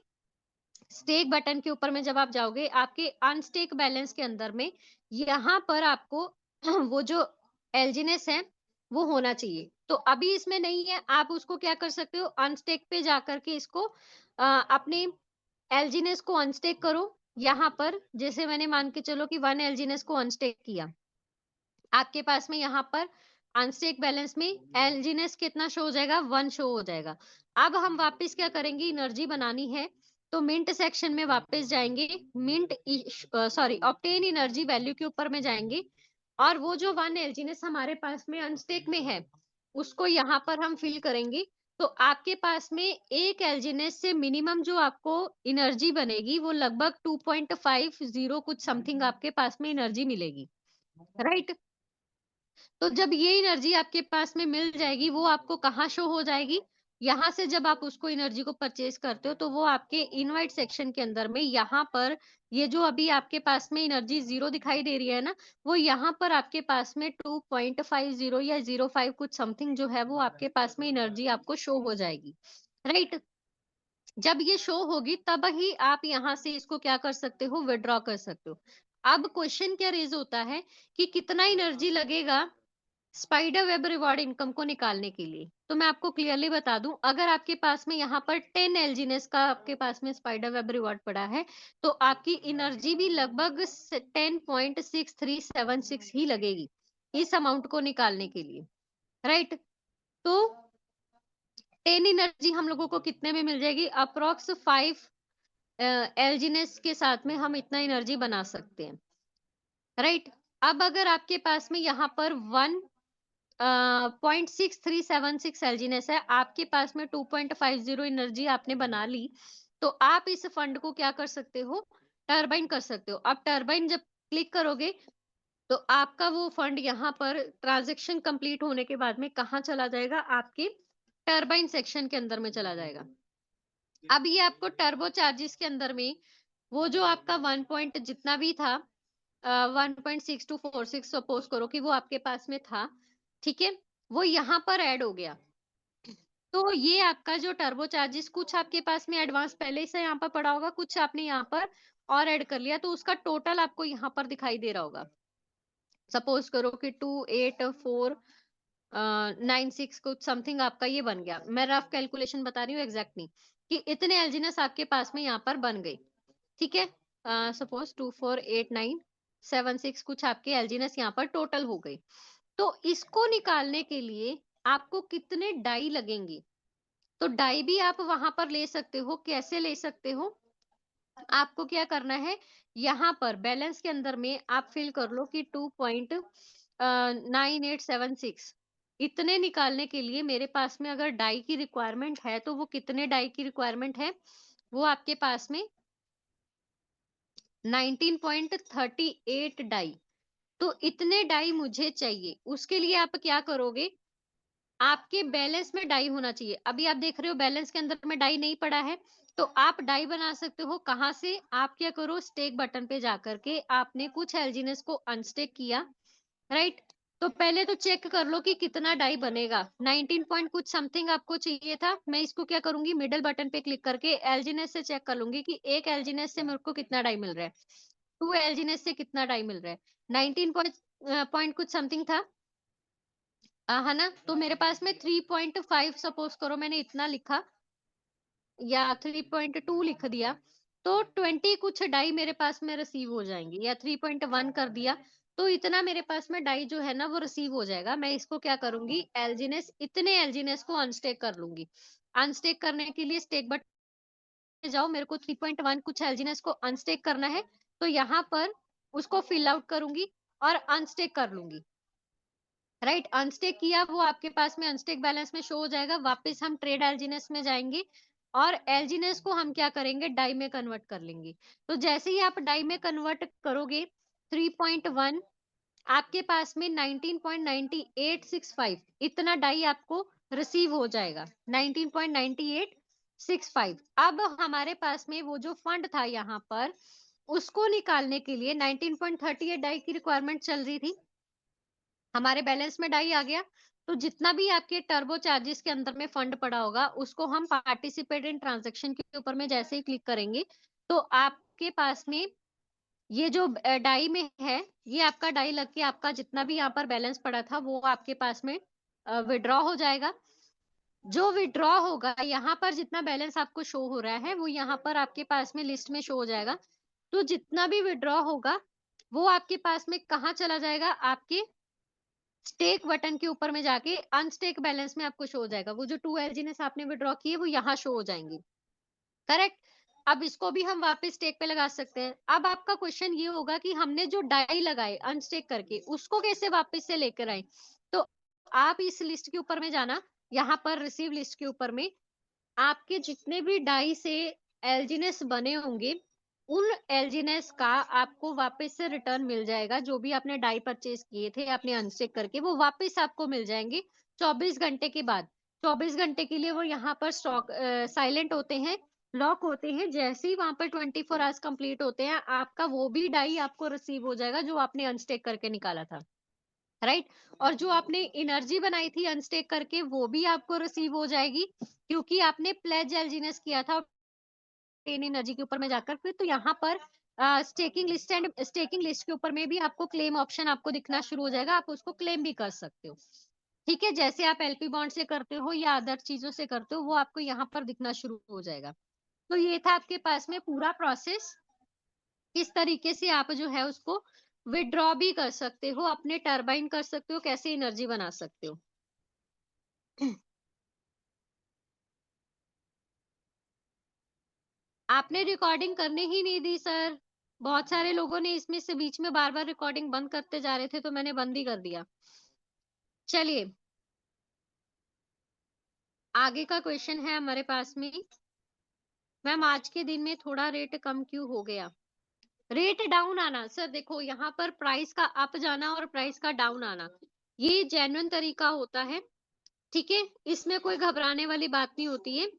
[SPEAKER 1] स्टेक बटन के ऊपर में जब आप जाओगे, आपके अनस्टेक बैलेंस के अंदर में यहाँ पर आपको वो जो एलजीनेस है वो होना चाहिए। तो अभी इसमें नहीं है, आप उसको क्या कर सकते हो, अनस्टेक पे जाकर के इसको अपने एलजीनेस को अनस्टेक करो। यहाँ पर जैसे मैंने मान के चलो कि 1 एलजीनेस को अनस्टेक किया, आपके पास में यहाँ पर अनस्टेक बैलेंस में एलजीनेस कितना शो हो जाएगा, 1 शो हो जाएगा। अब हम वापस क्या करेंगे, एनर्जी बनानी है तो मिंट सेक्शन में वापस जाएंगे, mint sorry obtain energy value के ऊपर में जाएंगे और वो जो 1 एलजीनेस हमारे पास में अनस्टेक में है उसको यहाँ पर हम फिल करेंगे। तो आपके पास में एक एलजीनेस से मिनिमम जो आपको एनर्जी बनेगी वो लगभग 2.50 कुछ समथिंग आपके पास में एनर्जी मिलेगी, राइट? तो जब ये एनर्जी आपके पास में मिल जाएगी, वो आपको कहाँ शो हो जाएगी, यहाँ से जब आप उसको एनर्जी को परचेज करते हो तो वो आपके इनवाइट सेक्शन के अंदर में यहाँ पर ये जो अभी आपके पास में एनर्जी 0 दिखाई दे रही है ना, वो यहाँ पर आपके पास में 2.50 या 05 कुछ समथिंग जो है वो आपके पास में एनर्जी आपको शो हो जाएगी, राइट? जब ये शो होगी तब ही आप यहाँ से इसको क्या कर सकते हो, विड्रॉ कर सकते हो। अब क्वेश्चन क्या रेज होता है कि कितना एनर्जी लगेगा स्पाइडर वेब रिवॉर्ड इनकम को निकालने के लिए। तो मैं आपको क्लियरली बता दूं, अगर आपके पास में यहाँ पर 10 एलजीनेस का आपके पास में स्पाइडर वेब रिवॉर्ड पड़ा है, तो आपकी एनर्जी भी लगभग 10.6376 ही लगेगी इस अमाउंट को निकालने के लिए, राइट? तो 10 एनर्जी हम लोगों को कितने में मिल जाएगी? अप्रोक्स 5 एलजीनेस के साथ में हम इतना एनर्जी बना सकते हैं, राइट? अब अगर आपके पास में यहाँ पर 0.6376 एलजीनेस है, आपके पास में 2.50 एनर्जी आपने बना ली, तो आप इस फंड को क्या कर सकते हो, टरबाइन कर सकते हो। अब टरबाइन जब क्लिक करोगे तो आपका वो फंड यहाँ पर ट्रांजेक्शन कंप्लीट होने के बाद में कहाँ चला जाएगा, आपके टरबाइन सेक्शन के अंदर में चला जाएगा। अब ये आपको टर्बो चार्जेस के अंदर में वो जो आपका 1 पॉइंट जितना भी था, 1.6246 सपोज करो कि वो आपके पास में था, ठीक है, वो यहाँ पर ऐड हो गया। तो ये आपका जो टर्बो चार्जेस कुछ आपके पास में एडवांस पहले से यहाँ पर पड़ा होगा, कुछ आपने यहाँ पर और ऐड कर लिया, तो उसका टोटल आपको यहाँ पर दिखाई दे रहा होगा। सपोज करो कि 28496 कुछ समथिंग आपका ये बन गया। मैं रफ कैलकुलेशन बता रही हूँ, एग्जैक्ट नहीं, कि इतने एलजीनेस आपके पास में यहाँ पर बन गई, ठीक है। सपोज 24896 कुछ आपके एलजीनेस यहाँ पर टोटल हो गई। तो इसको निकालने के लिए आपको कितने डाई लगेंगे? तो डाई भी आप वहां पर ले सकते हो। कैसे ले सकते हो? आपको क्या करना है, यहाँ पर बैलेंस के अंदर में आप फिल कर लो कि 2.9876 इतने निकालने के लिए मेरे पास में अगर डाई की रिक्वायरमेंट है तो वो कितने डाई की रिक्वायरमेंट है, वो आपके पास में 19.38 डाई। तो इतने डाई मुझे चाहिए, उसके लिए आप क्या करोगे, आपके बैलेंस में डाई होना चाहिए। अभी आप देख रहे हो बैलेंस के अंदर में डाई नहीं पड़ा है, तो आप डाई बना सकते हो कहाँ से? आप क्या करो, स्टेक बटन पे जाकर के आपने कुछ एलजीनेस को अनस्टेक किया, राइट? तो पहले तो चेक कर लो कि कितना डाई बनेगा। 19 पॉइंट कुछ समथिंग आपको चाहिए था। मैं इसको क्या करूंगी, मिडल बटन पे क्लिक करके एलजीनेस से चेक कर लूंगी कि एक एलजीनेस से मेरे को कितना डाई मिल रहा है, 2 एलजीनेस से कितना डाई मिल रहा है। 19 पॉइंट कुछ समथिंग था, है ना? तो मेरे पास में 3.5 सपोज करो मैंने इतना लिखा, या 3.2 लिख दिया, तो 20 कुछ डाई मेरे पास में रिसीव हो जाएंगी, या 3.1 कर दिया, तो इतना मेरे पास में डाई जो है ना वो रिसीव हो जाएगा। मैं इसको क्या करूंगी, एलजीनेस, इतने एलजीनेस को अनस्टेक कर लूंगी। अनस्टेक करने के लिए स्टेक बटन पे जाओ, मेरे को 3.1 कुछ एलजीनेस को अनस्टेक करना है, तो यहाँ पर उसको फिल आउट करूंगी और अनस्टेक कर लूंगी, राइट? अनस्टेक किया, वो आपके पास में अनस्टेक बैलेंस में शो हो जाएगा। वापस हम ट्रेड एलजीनेस में जाएंगे और एलजीनेस को हम क्या करेंगे, डाई में कन्वर्ट कर लेंगे। तो जैसे ही आप डाई में कन्वर्ट करोगे, 3.1 आपके पास में 19.9865 इतना डाई आपको रिसीव हो जाएगा, 19.9865। अब हमारे पास में वो जो फंड था यहाँ पर, उसको निकालने के लिए 19.38 डाई की रिक्वायरमेंट चल रही थी, हमारे बैलेंस में डाई आ गया। तो जितना भी आपके टर्बो चार्जेस के अंदर में फंड पड़ा होगा, उसको हम पार्टिसिपेट इन ट्रांजैक्शन के ऊपर में जैसे ही क्लिक करेंगे, तो आपके पास में ये जो डाई में है, ये आपका डाई लग के आपका जितना भी यहाँ पर बैलेंस पड़ा था वो आपके पास में विड्रॉ हो जाएगा। जो विड्रॉ होगा, यहाँ पर जितना बैलेंस आपको शो हो रहा है वो यहाँ पर आपके पास में लिस्ट में शो हो जाएगा। तो जितना भी विड्रॉ होगा वो आपके पास में कहाँ चला जाएगा, आपके स्टेक बटन के ऊपर में जाके अनस्टेक बैलेंस में आपको शो हो जाएगा। वो जो 2 एलजीनेस आपने विड्रॉ किए वो यहाँ शो हो जाएंगे, करेक्ट? अब इसको भी हम वापस स्टेक पे लगा सकते हैं। अब आपका क्वेश्चन ये होगा कि हमने जो डाई लगाए अनस्टेक करके, उसको कैसे वापस से लेकर आए? तो आप इस लिस्ट के ऊपर में जाना, यहाँ पर रिसीव लिस्ट के ऊपर में आपके जितने भी डाई से एलजीनेस बने होंगे, उन एलजीनेस का आपको वापस से रिटर्न मिल जाएगा। जो भी आपने डाई परचेज किए थे आपने अनस्टेक करके, वो वापस आपको मिल जाएंगे 24 घंटे के बाद। 24 घंटे के लिए वो यहाँ पर स्टॉक साइलेंट होते हैं, लॉक होते हैं। जैसे ही वहां पर 24 आवर्स कंप्लीट होते हैं, आपका वो भी डाई आपको रिसीव हो जाएगा जो आपने अनस्टेक करके निकाला था, राइट। और जो आपने एनर्जी बनाई थी अनस्टेक करके, वो भी आपको रिसीव हो जाएगी, क्योंकि आपने प्लेज एलजीनेस किया था टेन एनर्जी के ऊपर में जाकर। फिर तो यहाँ पर staking list and staking list के ऊपर में भी आपको क्लेम ऑप्शन आपको दिखना शुरू हो जाएगा, आप उसको क्लेम भी कर सकते हो। ठीक है, जैसे आप एलपी बॉन्ड से करते हो या अदर चीजों से करते हो, वो आपको यहाँ पर दिखना शुरू हो जाएगा। तो ये था आपके पास में पूरा प्रोसेस, किस तरीके से आप जो है उसको विड्रॉ भी कर सकते हो, अपने टरबाइन कर सकते हो, कैसे एनर्जी बना सकते हो। आपने रिकॉर्डिंग करने ही नहीं दी सर। बहुत सारे लोगों ने इसमें से बीच में बार बार रिकॉर्डिंग बंद करते जा रहे थे, तो मैंने बंद ही कर दिया। चलिए, आगे का क्वेश्चन है हमारे पास में। मैम आज के दिन में थोड़ा रेट कम क्यों हो गया? रेट डाउन आना सर, देखो यहाँ पर प्राइस का अप जाना और प्राइस का डाउन आना, ये जेन्युइन तरीका होता है। ठीक है, इसमें कोई घबराने वाली बात नहीं होती है।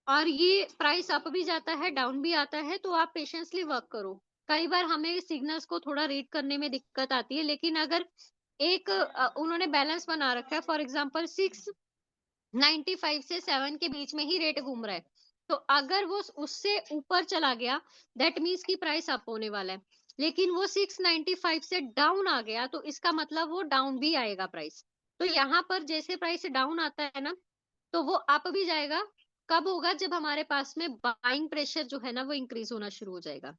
[SPEAKER 1] और ये प्राइस अप भी जाता है, डाउन भी आता है, तो आप पेशेंसली वर्क करो। कई बार हमें सिग्नल्स को थोड़ा रीड करने में दिक्कत आती है, लेकिन अगर एक उन्होंने बैलेंस बना रखा है, फॉर एग्जांपल 695 से 7 के बीच में ही रेट घूम रहा है, तो अगर वो उससे ऊपर चला गया, दैट मीन्स की प्राइस अप होने वाला है। लेकिन वो 695 से डाउन आ गया, तो इसका मतलब वो डाउन भी आएगा प्राइस। तो यहाँ पर जैसे प्राइस डाउन आता है ना, तो वो अप भी जाएगा। कब होगा? जब हमारे पास में बाइंग प्रेशर जो है ना वो इंक्रीज होना शुरू हो जाएगा।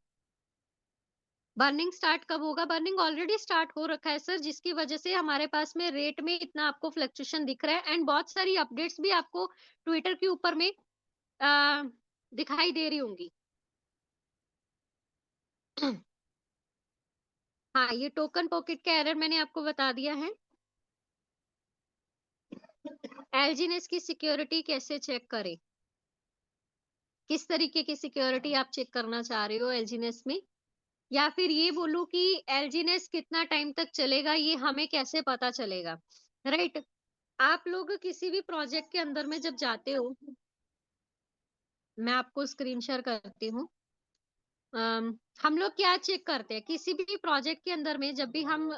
[SPEAKER 1] बर्निंग स्टार्ट कब होगा? बर्निंग ऑलरेडी स्टार्ट हो रखा है सर, जिसकी वजह से हमारे पास में रेट में इतना आपको फ्लक्चुएशन दिख रहा है। एंड बहुत सारी अपडेट्स भी आपको ट्विटर के ऊपर में आ, दिखाई दे रही होंगी। हाँ, ये टोकन पॉकेट का एरर मैंने आपको बता दिया है। एलजीनेस की सिक्योरिटी कैसे चेक करें? किस तरीके की सिक्योरिटी आप चेक करना चाह रहे हो एलजीनेस में? या फिर ये बोलूं कि एलजीनेस कितना टाइम तक चलेगा, ये हमें कैसे पता चलेगा, राइट? आप लोग किसी भी प्रोजेक्ट के अंदर में जब जाते हो, मैं आपको स्क्रीन शेयर करती हूँ। हम लोग क्या चेक करते हैं किसी भी प्रोजेक्ट के अंदर में? जब भी हम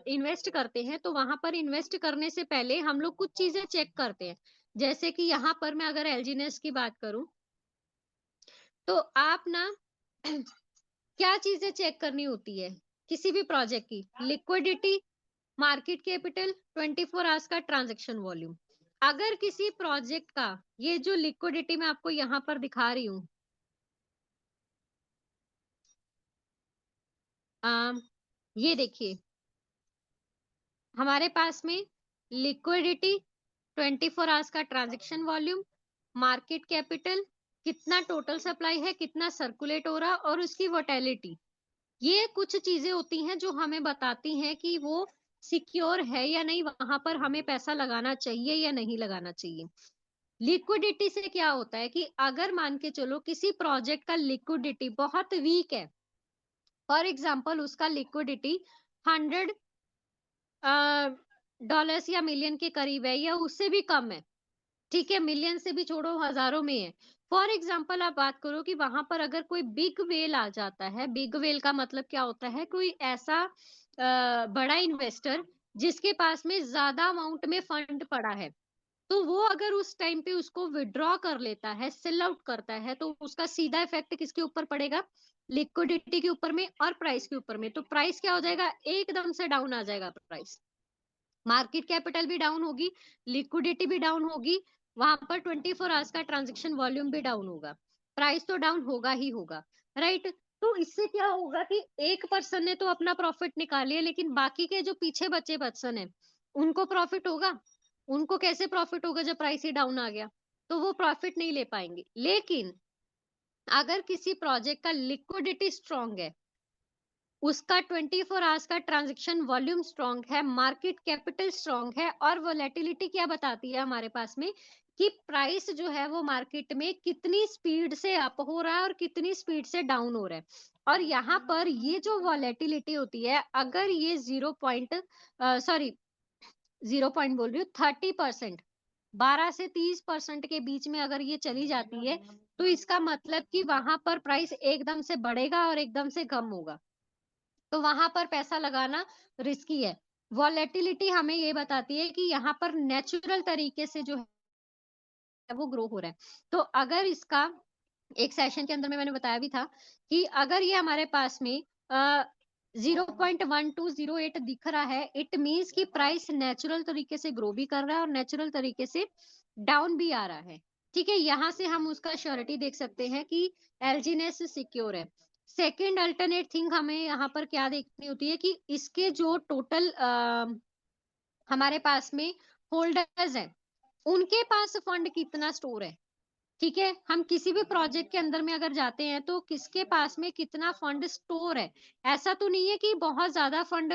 [SPEAKER 1] इन्वेस्ट करते हैं, तो वहां पर इन्वेस्ट करने से पहले हम लोग कुछ चीजें चेक करते हैं। जैसे कि यहाँ पर मैं अगर एलजीनेस की बात करूं, तो आप ना क्या चीजें चेक करनी होती है किसी भी प्रोजेक्ट की? लिक्विडिटी, मार्केट कैपिटल, 24 आवर्स का ट्रांजैक्शन वॉल्यूम। अगर किसी प्रोजेक्ट का ये जो लिक्विडिटी मैं आपको यहाँ पर दिखा रही हूँ, ये देखिए, हमारे पास में लिक्विडिटी, 24 आवर्स का ट्रांजैक्शन वॉल्यूम, मार्केट कैपिटल, कितना टोटल सप्लाई है, कितना सर्कुलेट हो रहा, और उसकी वोटेलिटी। ये कुछ चीजें होती हैं जो हमें बताती हैं कि वो सिक्योर है या नहीं, वहां पर हमें पैसा लगाना चाहिए या नहीं लगाना चाहिए। लिक्विडिटी से क्या होता है कि अगर मान के चलो किसी प्रोजेक्ट का लिक्विडिटी बहुत वीक है, फॉर एग्जांपल उसका लिक्विडिटी 100 डॉलर्स या मिलियन के करीब है, या उससे भी कम है, ठीक है, मिलियन से भी छोड़ो, हजारों में है। फॉर एग्जाम्पल आप बात करो कि वहां पर अगर कोई बिग वेल आ जाता है, बिग वेल का मतलब क्या होता है? कोई ऐसा बड़ा इन्वेस्टर जिसके पास में ज्यादा अमाउंट में फंड पड़ा है, तो वो अगर उस टाइम पे उसको विड्रॉ कर लेता है, सेल आउट करता है, तो उसका सीधा इफेक्ट किसके ऊपर पड़ेगा? लिक्विडिटी के ऊपर में और प्राइस के ऊपर में। तो प्राइस क्या हो जाएगा? एकदम से डाउन आ जाएगा प्राइस। मार्केट कैपिटल भी डाउन होगी, लिक्विडिटी भी डाउन होगी, वहां पर 24 आवर्स का ट्रांजैक्शन वॉल्यूम भी डाउन होगा, प्राइस तो डाउन होगा ही होगा, राइट? तो इससे क्या होगा कि एक पर्सन ने तो अपना प्रॉफिट निकाल लिया, लेकिन बाकी के जो पीछे बचे पर्सन है, उनको प्रॉफिट होगा? उनको कैसे प्रॉफिट होगा जब प्राइस ही डाउन आ गया? तो वो प्रॉफिट नहीं ले पाएंगे। लेकिन अगर किसी प्रोजेक्ट का लिक्विडिटी स्ट्रांग है, उसका 24 आवर्स का ट्रांजैक्शन वॉल्यूम स्ट्रांग है, मार्केट कैपिटल स्ट्रांग है, और वोलेटिलिटी क्या बताती है हमारे पास में कि प्राइस जो है वो मार्केट में कितनी स्पीड से अप हो रहा है और कितनी स्पीड से डाउन हो रहा है। और यहाँ पर ये जो वॉलेटिलिटी होती है, अगर ये 0 पॉइंट, सॉरी 0 पॉइंट बोल रही हूँ, 30%, 12 से 30% के बीच में अगर ये चली जाती है, तो इसका मतलब कि वहां पर प्राइस एकदम से बढ़ेगा और एकदम से कम होगा। तो वहां पर पैसा लगाना रिस्की है। वॉलेटिलिटी हमें ये बताती है कि यहाँ पर नेचुरल तरीके से जो है वो ग्रो हो रहा है। तो अगर इसका एक सेशन के अंदर में मैंने बताया भी था कि अगर ये हमारे पास में 0.1208 दिख रहा है, इट मीन्स कि प्राइस नेचुरल तरीके से ग्रो भी कर रहा है और नेचुरल तरीके से डाउन भी आ रहा है। ठीक है, यहाँ से हम उसका श्योरिटी देख सकते हैं कि एलजीनेस सिक्योर है। सेकेंड अल्टरनेट थिंग हमें यहाँ पर क्या देखनी होती है कि इसके जो टोटल हमारे पास में होल्डर्स हैं, उनके पास फंड कितना स्टोर है। ठीक है, हम किसी भी प्रोजेक्ट के अंदर में अगर जाते हैं तो किसके पास में कितना फंड स्टोर है। ऐसा तो नहीं है कि बहुत ज्यादा फंड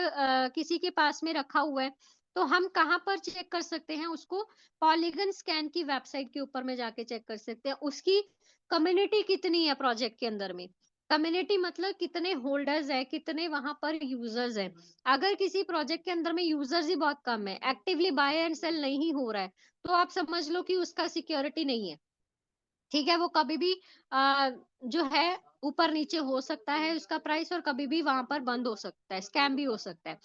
[SPEAKER 1] किसी के पास में रखा हुआ है। तो हम कहाँ पर चेक कर सकते हैं उसको? पॉलीगन स्कैन की वेबसाइट के ऊपर में जाके चेक कर सकते हैं उसकी कम्युनिटी कितनी है प्रोजेक्ट के अंदर में। कम्युनिटी मतलब कितने होल्डर्स है, कितने वहां पर यूजर्स हैं। अगर किसी प्रोजेक्ट के अंदर में यूजर्स ही बहुत कम है, एक्टिवली बाय एंड सेल नहीं हो रहा है, तो आप समझ लो कि उसका सिक्योरिटी नहीं है। ठीक है, वो कभी भी जो है ऊपर नीचे हो सकता है उसका प्राइस, और कभी भी वहां पर बंद हो सकता है, स्कैम भी हो सकता है।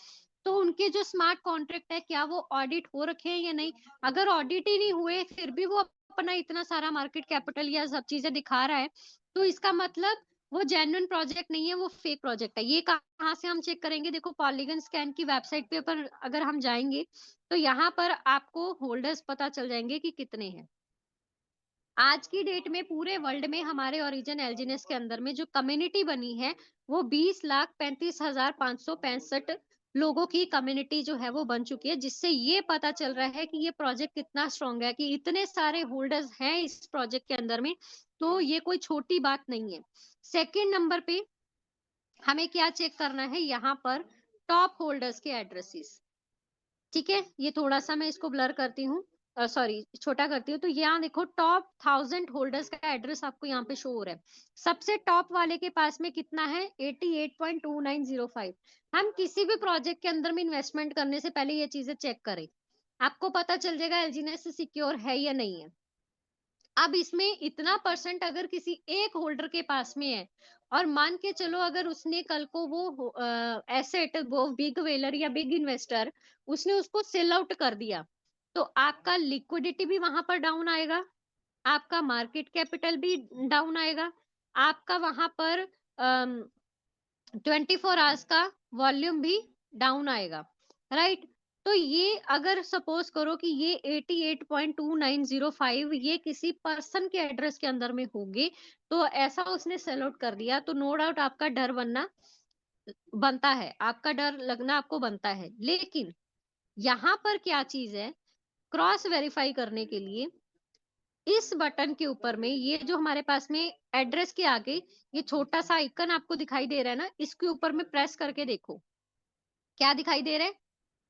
[SPEAKER 1] तो उनके जो स्मार्ट कॉन्ट्रैक्ट है, क्या वो ऑडिट हो रखे हैं या नहीं? अगर ऑडिट ही नहीं हुए फिर भी वो अपना इतना सारा मार्केट कैपिटल या सब चीजें दिखा रहा है, तो इसका मतलब वो जेन्युइन प्रोजेक्ट नहीं है, वो फेक प्रोजेक्ट है। ये कहाँ से हम चेक करेंगे? देखो, पॉलीगन स्कैन की वेबसाइट पे पर अगर हम जाएंगे तो यहाँ पर आपको होल्डर्स पता चल जाएंगे कि कितने हैं। आज की डेट में पूरे वर्ल्ड में हमारे ओरिजिन एलजीनेस के अंदर में जो कम्युनिटी बनी है, वो 20,35,565 लोगों की कम्युनिटी जो है वो बन चुकी है, जिससे ये पता चल रहा है कि ये प्रोजेक्ट कितना स्ट्रांग है, कि इतने सारे होल्डर्स हैं इस प्रोजेक्ट के अंदर में। तो ये कोई छोटी बात नहीं है। सेकेंड नंबर पे हमें क्या चेक करना है? यहाँ पर टॉप होल्डर्स के एड्रेसेस। ठीक है, ये थोड़ा सा मैं इसको ब्लर करती हूँ, सॉरी छोटा करती हूँ। तो यहाँ देखो, टॉप 1000 होल्डर्स का एड्रेस आपको यहाँ पे शो हो रहा है। सबसे टॉप वाले के पास में कितना है? 88.2905। हम किसी भी प्रोजेक्ट के अंदर में इन्वेस्टमेंट करने से पहले ये चीजें चेक करें, आपको पता चल जाएगा एलजीनेस सिक्योर है या नहीं है। अब इसमें इतना परसेंट अगर किसी एक होल्डर के पास में है, और मान के चलो अगर उसने कल को वो एसेट, वो बिग वेलर या बिग इन्वेस्टर, उसने उसको सेल आउट कर दिया, तो आपका लिक्विडिटी भी वहां पर डाउन आएगा, आपका मार्केट कैपिटल भी डाउन आएगा, आपका वहां पर 24 आवर्स का वॉल्यूम भी डाउन आएगा। राइट? तो ये अगर सपोज करो कि ये 88.2905 ये किसी पर्सन के एड्रेस के अंदर में होंगे, तो ऐसा उसने सेल आउट कर दिया, तो नो डाउट आपका डर बनता है, आपका डर लगना आपको बनता है। लेकिन यहाँ पर क्या चीज है, क्रॉस वेरीफाई करने के लिए इस बटन के ऊपर में, ये जो हमारे पास में एड्रेस के आगे ये छोटा सा आइकन आपको दिखाई दे रहा है ना, इसके ऊपर में प्रेस करके देखो, क्या दिखाई दे रहा है?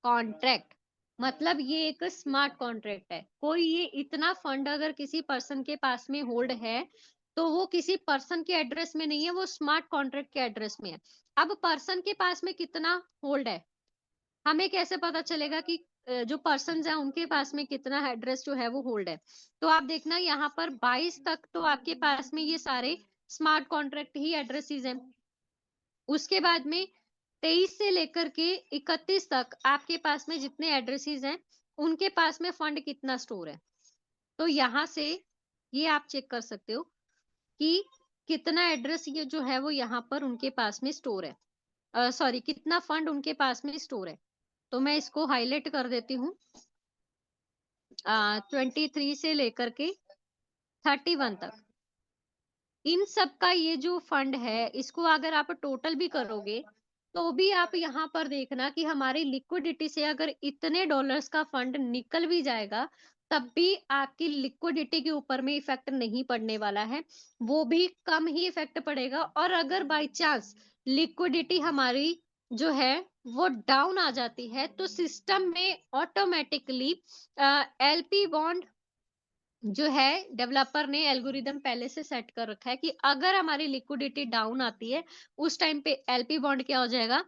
[SPEAKER 1] कॉन्ट्रैक्ट। मतलब ये एक स्मार्ट कॉन्ट्रैक्ट है। कोई ये इतना फंड अगर किसी पर्सन के पास में होल्ड है, तो वो किसी पर्सन के एड्रेस में नहीं है, वो स्मार्ट कॉन्ट्रैक्ट के एड्रेस में है। अब पर्सन के पास में कितना होल्ड है, हमें कैसे पता चलेगा कि जो पर्सन है उनके पास में कितना एड्रेस जो है वो होल्ड है? तो आप देखना यहाँ पर 22 तक तो आपके पास में ये सारे स्मार्ट कॉन्ट्रैक्ट ही एड्रेसेस हैं। उसके बाद में 23 से लेकर के 31 तक आपके पास में जितने एड्रेसेस हैं, उनके पास में फंड कितना स्टोर है। तो यहाँ से ये आप चेक कर सकते हो कि कितना एड्रेस ये जो है वो यहाँ पर उनके पास में स्टोर है, सॉरी कितना फंड उनके पास में स्टोर है। तो मैं इसको हाईलाइट कर देती हूँ, 23 से लेकर के 31 तक इन सब का ये जो फंड है, इसको अगर आप टोटल भी करोगे, तो भी आप यहाँ पर देखना कि हमारी लिक्विडिटी से अगर इतने डॉलर्स का फंड निकल भी जाएगा, तब भी आपकी लिक्विडिटी के ऊपर में इफेक्ट नहीं पड़ने वाला है, वो भी कम ही इफेक्ट पड़ेगा। और अगर बाई चांस लिक्विडिटी हमारी जो है वो डाउन आ जाती है, तो सिस्टम में ऑटोमेटिकली एलपी बॉन्ड जो है, डेवलपर ने एल्गोरिदम पहले से सेट कर रखा है कि अगर हमारी लिक्विडिटी डाउन आती है, उस टाइम पे एलपी बॉन्ड क्या हो जाएगा?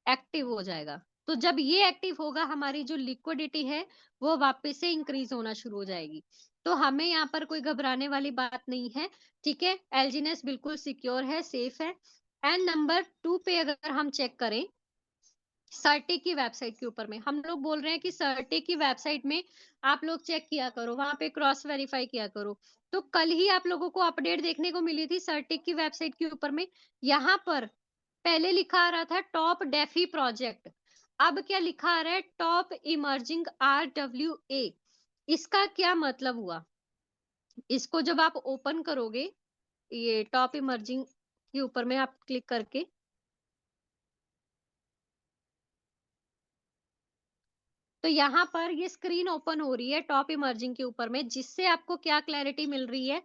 [SPEAKER 1] एक्टिव हो जाएगा। तो जब ये एक्टिव होगा, हमारी जो लिक्विडिटी है वो वापस से इंक्रीज होना शुरू हो जाएगी। तो हमें यहाँ पर कोई घबराने वाली बात नहीं है, ठीक है। एलजीनेस बिल्कुल सिक्योर है, सेफ है। एंड नंबर 2 पे अगर हम चेक करें, सर्टिक की वेबसाइट के ऊपर में हम लोग बोल रहे हैं कि सर्टिक की वेबसाइट में आप लोग चेक किया करो, वहां पे क्रॉस वेरीफाई किया करो। तो कल ही आप लोगों को अपडेट देखने को मिली थी सर्टिक की वेबसाइट के ऊपर में, यहाँ पर पहले लिखा आ रहा था टॉप डेफी प्रोजेक्ट, अब क्या लिखा आ रहा है, टॉप इमर्जिंग RWA। इसका क्या मतलब हुआ, इसको जब आप ओपन करोगे, ये टॉप इमर्जिंग के ऊपर में आप क्लिक करके, तो यहाँ पर ये स्क्रीन ओपन हो रही है टॉप इमर्जिंग के ऊपर में, जिससे आपको क्या क्लैरिटी मिल रही है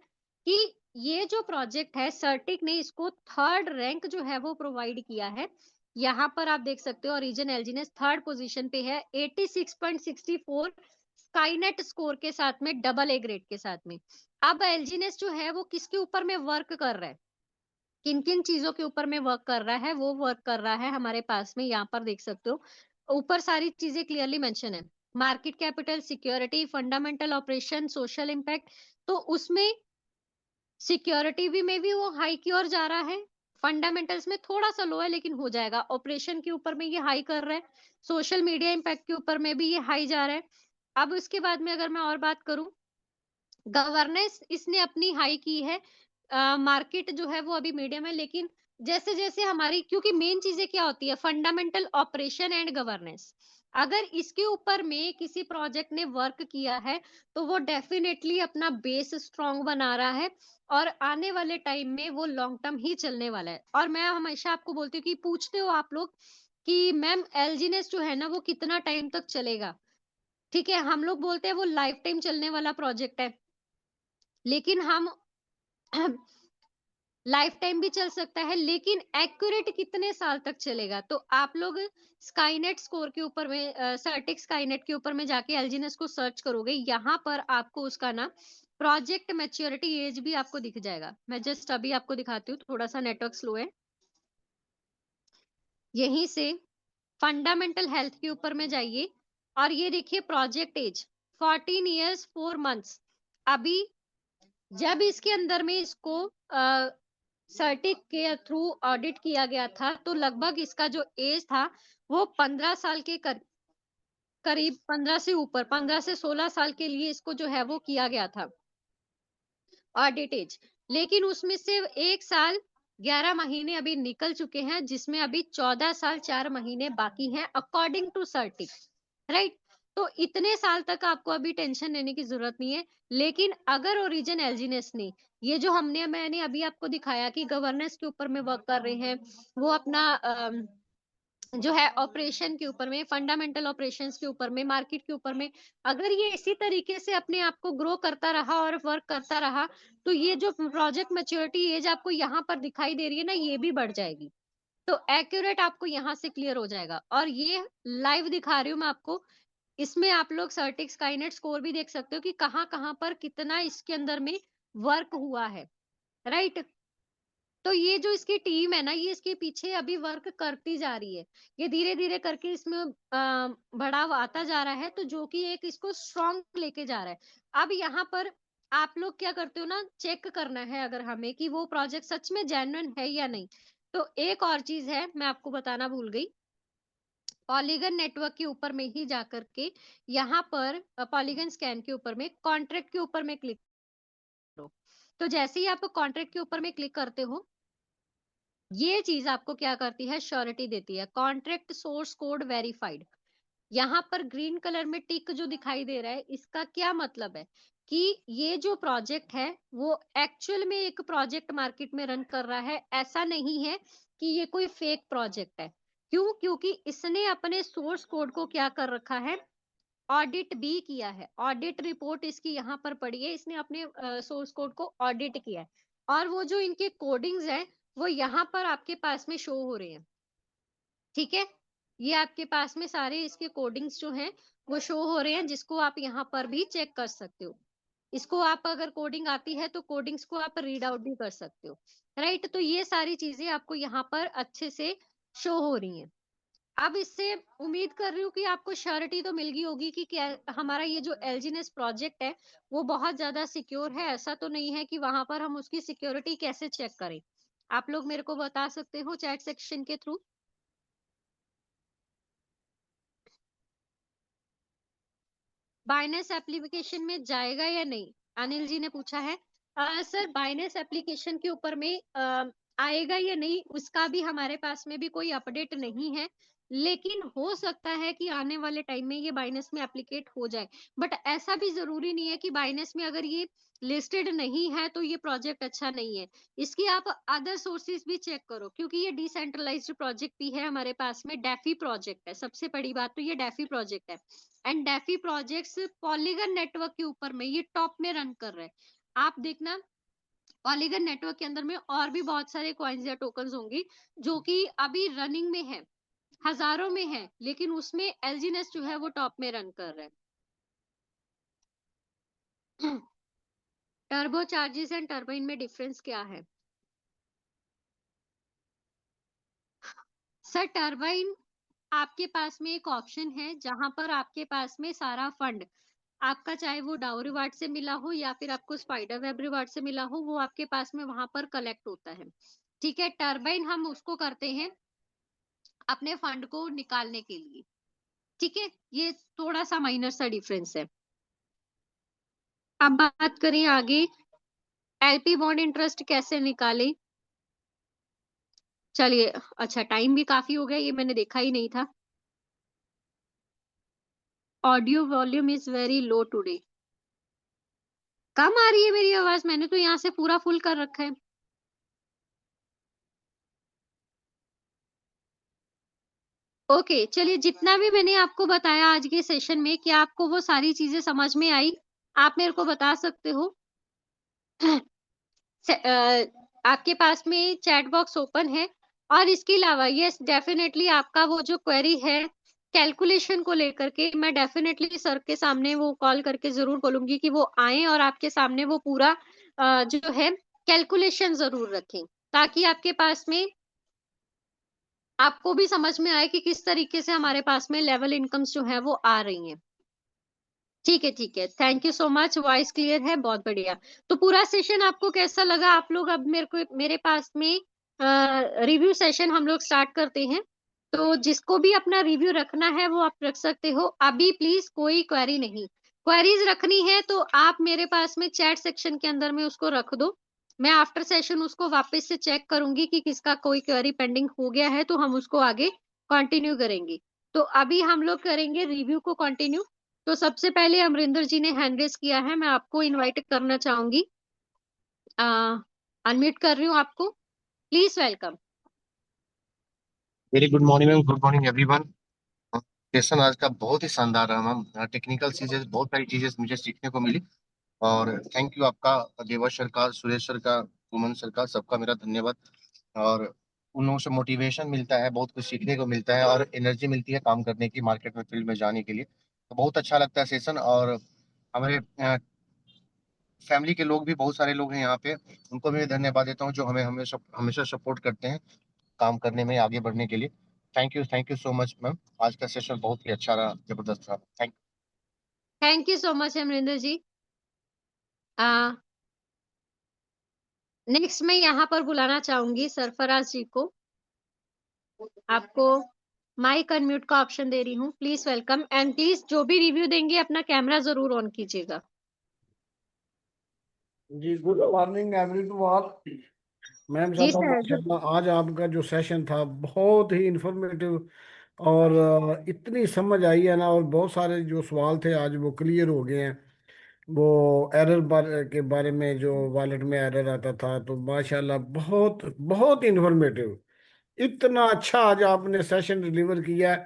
[SPEAKER 1] कि ये जो प्रोजेक्ट है, सर्टिक ने इसको थर्ड रैंक जो है वो प्रोवाइड किया है। यहाँ पर आप देख सकते हो ओरिजिन एलजीनेस थर्ड पोजीशन पे है 86.64 स्काईनेट स्कोर के साथ में, डबल ए ग्रेड के साथ में। अब एलजीनेस जो है वो किसके ऊपर में वर्क कर रहा है, किन किन चीजों के ऊपर में वर्क कर रहा है, वो वर्क कर रहा है हमारे पास में, यहाँ पर देख सकते हो ऊपर सारी चीजें क्लियरली मेंशन है। Market capital, security, fundamental operation, social impact. तो उसमें सिक्योरिटी भी में भी वो हाई की ओर जा रहा है, फंडामेंटल्स में थोड़ा सा लो है लेकिन हो जाएगा, ऑपरेशन के ऊपर में ये हाई कर रहा है, सोशल मीडिया इम्पैक्ट के ऊपर में भी ये हाई जा रहा है। अब उसके बाद में अगर मैं और बात करूं, गवर्नेंस इसने अपनी हाई की है, मार्केट जो है वो अभी मीडियम है, लेकिन जैसे जैसे हमारी, क्योंकि मेन चीजें क्या होती है, फंडामेंटल, ऑपरेशन एंड गवर्नेंस। अगर इसके ऊपर में किसी प्रोजेक्ट ने वर्क किया है तो वो डेफिनेटली अपना बेस स्ट्रांग बना रहा है, और आने वाले टाइम में वो लॉन्ग टर्म ही चलने वाला है। और मैं हमेशा आपको बोलती हूँ कि पूछते हो आप लोग कि मैम एलजीनेस जो है ना वो कितना टाइम तक चलेगा, ठीक है, हम लोग बोलते हैं वो लाइफ टाइम चलने वाला प्रोजेक्ट है, लेकिन हम लाइफ टाइम भी चल सकता है, लेकिन एक्यूरेट कितने साल तक चलेगा। तो आप लोग स्काईनेट स्कोर के ऊपर में, सर्टिक स्काईनेट के ऊपर में जाके एलजीनेस को सर्च करोगे, यहाँ पर आपको उसका ना प्रोजेक्ट मैच्योरिटी एज भी आपको दिख जाएगा। मैं जस्ट अभी आपको दिखाती हूँ, थोड़ा सा नेटवर्क स्लो है। यहीं से फंडामेंटल हेल्थ के ऊपर में जाइए, और ये देखिए प्रोजेक्ट एज 14 ईयर्स 4 मंथ्स। अभी जब इसके अंदर में इसको सर्टिक के थ्रू ऑडिट किया गया था, तो लगभग इसका जो एज था वो 15 साल के करीब, 15 से ऊपर, 15 से 16 साल के लिए इसको जो है वो किया गया था ऑडिट एज। लेकिन उसमें से 1 साल 11 महीने अभी निकल चुके हैं, जिसमें अभी 14 साल 4 महीने बाकी हैं अकॉर्डिंग टू सर्टिक, राइट। तो इतने साल तक आपको अभी टेंशन लेने की जरूरत नहीं है। लेकिन अगर ओरिजिन एलजीनेस ने ये जो मैंने अभी आपको दिखाया कि गवर्नेंस के ऊपर में वर्क कर रहे हैं, वो अपना जो है ऑपरेशन के ऊपर में, फंडामेंटल ऑपरेशंस के ऊपर में, मार्केट के ऊपर में, अगर ये इसी तरीके से अपने आप को ग्रो करता रहा और वर्क करता रहा, तो ये जो प्रोजेक्ट मैच्योरिटी एज आपको यहाँ पर दिखाई दे रही है ना, ये भी बढ़ जाएगी। तो एक्यूरेट आपको यहाँ से क्लियर हो जाएगा, और ये लाइव दिखा रही हूँ मैं आपको। इसमें आप लोग सर्टिक स्काईनेट स्कोर भी देख सकते हो कि कहाँ कहाँ पर कितना इसके अंदर में वर्क हुआ है, राइट। तो ये जो इसकी टीम है ना, ये इसके पीछे अभी वर्क करती जा रही है, ये धीरे धीरे करके इसमें बढ़ाव आता जा रहा है, तो जो कि एक इसको स्ट्रॉन्ग लेके जा रहा है। अब यहाँ पर आप लोग क्या करते हो ना, चेक करना है अगर हमें कि वो प्रोजेक्ट सच में जेन्युइन है या नहीं। तो एक और चीज है, मैं आपको बताना भूल गई, पॉलीगन नेटवर्क के ऊपर में ही जाकर के यहाँ पर पॉलीगन स्कैन के ऊपर में कॉन्ट्रैक्ट के ऊपर में क्लिक करो। तो जैसे ही आप कॉन्ट्रैक्ट के ऊपर में क्लिक करते हो, ये चीज आपको क्या करती है, श्योरिटी देती है, कॉन्ट्रैक्ट सोर्स कोड वेरीफाइड। यहाँ पर ग्रीन कलर में टिक जो दिखाई दे रहा है, इसका क्या मतलब है कि ये जो प्रोजेक्ट है वो एक्चुअल में एक प्रोजेक्ट मार्केट में रन कर रहा है, ऐसा नहीं है कि ये कोई फेक प्रोजेक्ट है। क्यों? क्योंकि इसने अपने सोर्स कोड को क्या कर रखा है, ऑडिट भी किया है, ऑडिट रिपोर्ट इसकी यहाँ पर पड़ी है, इसने अपने सोर्स कोड को ऑडिट किया है, और वो जो इनके कोडिंग्स है वो यहाँ पर आपके पास में शो हो रहे हैं, ठीक है। ये आपके पास में सारे इसके कोडिंग्स जो हैं वो शो हो रहे हैं, जिसको आप यहाँ पर भी चेक कर सकते हो। इसको आप अगर कोडिंग आती है तो कोडिंग्स को आप रीड आउट भी कर सकते हो, राइट। तो ये सारी चीजें आपको यहाँ पर अच्छे से शो हो रही हैं। अब इससे उम्मीद कर रही हूँ कि आपको श्योरिटी तो मिल गई होगी कि क्या हमारा ये जो एलजीनेस प्रोजेक्ट है वो बहुत ज्यादा सिक्योर है। ऐसा तो नहीं है कि वहां पर हम उसकी सिक्योरिटी कैसे चेक करें। आप लोग मेरे को बता सकते हो चैट सेक्शन के थ्रू। बाइनेंस एप्लीकेशन में जाएगा या नहीं, अनिल जी ने पूछा है। सर बाइनेंस एप्लीकेशन के ऊपर में आएगा या नहीं उसका भी हमारे पास में भी कोई अपडेट नहीं है, लेकिन हो सकता है कि आने वाले टाइम में ये बाइनेंस में एप्लीकेट हो जाए। बट ऐसा भी जरूरी नहीं है कि बाइनेंस में अगर ये लिस्टेड नहीं है तो ये प्रोजेक्ट अच्छा नहीं है। इसकी आप अदर सोर्सेज भी चेक करो, क्योंकि ये डिसेंट्रलाइज्ड प्रोजेक्ट भी है हमारे पास में, डेफी प्रोजेक्ट है। सबसे बड़ी बात तो ये डेफी प्रोजेक्ट है। And DeFi projects polygon network के ऊपर में ये टॉप में रन कर रहे हैं। आप देखना पॉलीगन नेटवर्क के अंदर में और भी बहुत सारे कॉइन्स या टोकन्स होंगी जो कि अभी रनिंग में है, हजारों में है, लेकिन उसमें एलजीनेस जो है वो टॉप में रन कर रहा है। टर्बो चार्जेस एंड टर्बाइन में डिफरेंस क्या है? सर टर्बाइन आपके पास में एक ऑप्शन है जहां पर आपके पास में सारा फंड आपका, चाहे वो डाउ रिवार्ड से मिला हो या फिर आपको स्पाइडर वेब रिवार्ड से मिला हो, वो आपके पास में वहां पर कलेक्ट होता है। ठीक है, टर्बाइन हम उसको करते हैं अपने फंड को निकालने के लिए। ठीक है, ये थोड़ा सा माइनर सा डिफरेंस है। अब बात करें आगे, एलपी बॉन्ड इंटरेस्ट कैसे निकाले। चलिए, अच्छा टाइम भी काफी हो गया, ये मैंने देखा ही नहीं था। Audio volume is very low today. कम आ रही है मेरी आवाज? मैंने तो यहाँ से पूरा फुल कर रखा है। ओके चलिए, जितना भी मैंने आपको बताया आज के सेशन में, क्या आपको वो सारी चीजें समझ में आई? आप मेरे को बता सकते हो। आपके पास में चैट बॉक्स ओपन है, और इसके अलावा यस डेफिनेटली आपका वो जो क्वेरी है कैलकुलेशन को लेकर के, मैं डेफिनेटली सर के सामने वो कॉल करके जरूर बोलूंगी कि वो आए और आपके सामने वो पूरा जो है कैलकुलेशन जरूर रखें, ताकि आपके पास में आपको भी समझ में आए कि किस तरीके से हमारे पास में लेवल इनकम्स जो है वो आ रही हैं। ठीक है ठीक है, thank you so much, voice clear है, बहुत बढ़िया। तो पूरा सेशन आपको कैसा लगा? आप लोग अब मेरे पास में रिव्यू सेशन हम लोग स्टार्ट करते हैं। तो जिसको भी अपना रिव्यू रखना है वो आप रख सकते हो अभी, प्लीज कोई क्वेरी नहीं। क्वेरीज रखनी है तो आप मेरे पास में चैट सेक्शन के अंदर में उसको रख दो। मैं आफ्टर सेशन उसको वापस से चेक करूंगी कि किसका कोई क्वेरी पेंडिंग हो गया है, तो हम उसको आगे कंटिन्यू करेंगे। तो अभी हम लोग करेंगे रिव्यू को कंटिन्यू। तो सबसे पहले अमरिंदर जी ने हैंड रेस किया है, मैं आपको इनवाइट करना चाहूंगी। अनम्यूट कर रही हूँ आपको, please welcome.
[SPEAKER 3] Very good morning ma'am, good morning everyone. Session आज का बहुत ही शानदार रहा मैम। टेक्निकल चीजें, बहुत सारी चीजें मुझे सीखने को मिली। और थैंक यू आपका, देवर सर का, सुरेश सर का, सुमन सर का, सबका मेरा धन्यवाद। और उन लोगों से मोटिवेशन मिलता है, बहुत कुछ सीखने को मिलता है और एनर्जी मिलती है काम करने की, मार्केट में, फील्ड में जाने के लिए। तो बहुत अच्छा लगता है सेशन। और हमारे फैमिली के लोग भी, बहुत सारे लोग हैं यहाँ पे, उनको भी मैं धन्यवाद देता हूँ जो हमें हमेशा हमेशा सपोर्ट करते हैं काम करने में, आगे बढ़ने के लिए। Thank you so much ma'am. आज का सेशन बहुत ही अच्छा रहा, जबरदस्त रहा। Thank
[SPEAKER 1] thank you so much Amarinder ji. Next मैं यहाँ पर बुलाना चाहूंगी सरफराज जी को। आपको माइक अनम्यूट का ऑप्शन दे रही हूँ, प्लीज वेलकम, एंड प्लीज जो भी रिव्यू देंगे अपना कैमरा जरूर ऑन कीजिएगा।
[SPEAKER 4] जी, गुड मॉर्निंग एवरीवन। मैम
[SPEAKER 1] जी
[SPEAKER 4] साहब,
[SPEAKER 1] सर गुड।
[SPEAKER 4] माशाल्लाह आज आपका जो सेशन था बहुत ही इंफॉर्मेटिव, और इतनी समझ आई है ना, और बहुत सारे जो सवाल थे आज वो क्लियर हो गए हैं। वो एरर के बारे में, जो वॉलेट में एरर आता था, तो माशाल्लाह बहुत बहुत इंफॉर्मेटिव। इतना अच्छा आज आपने सेशन डिलीवर किया है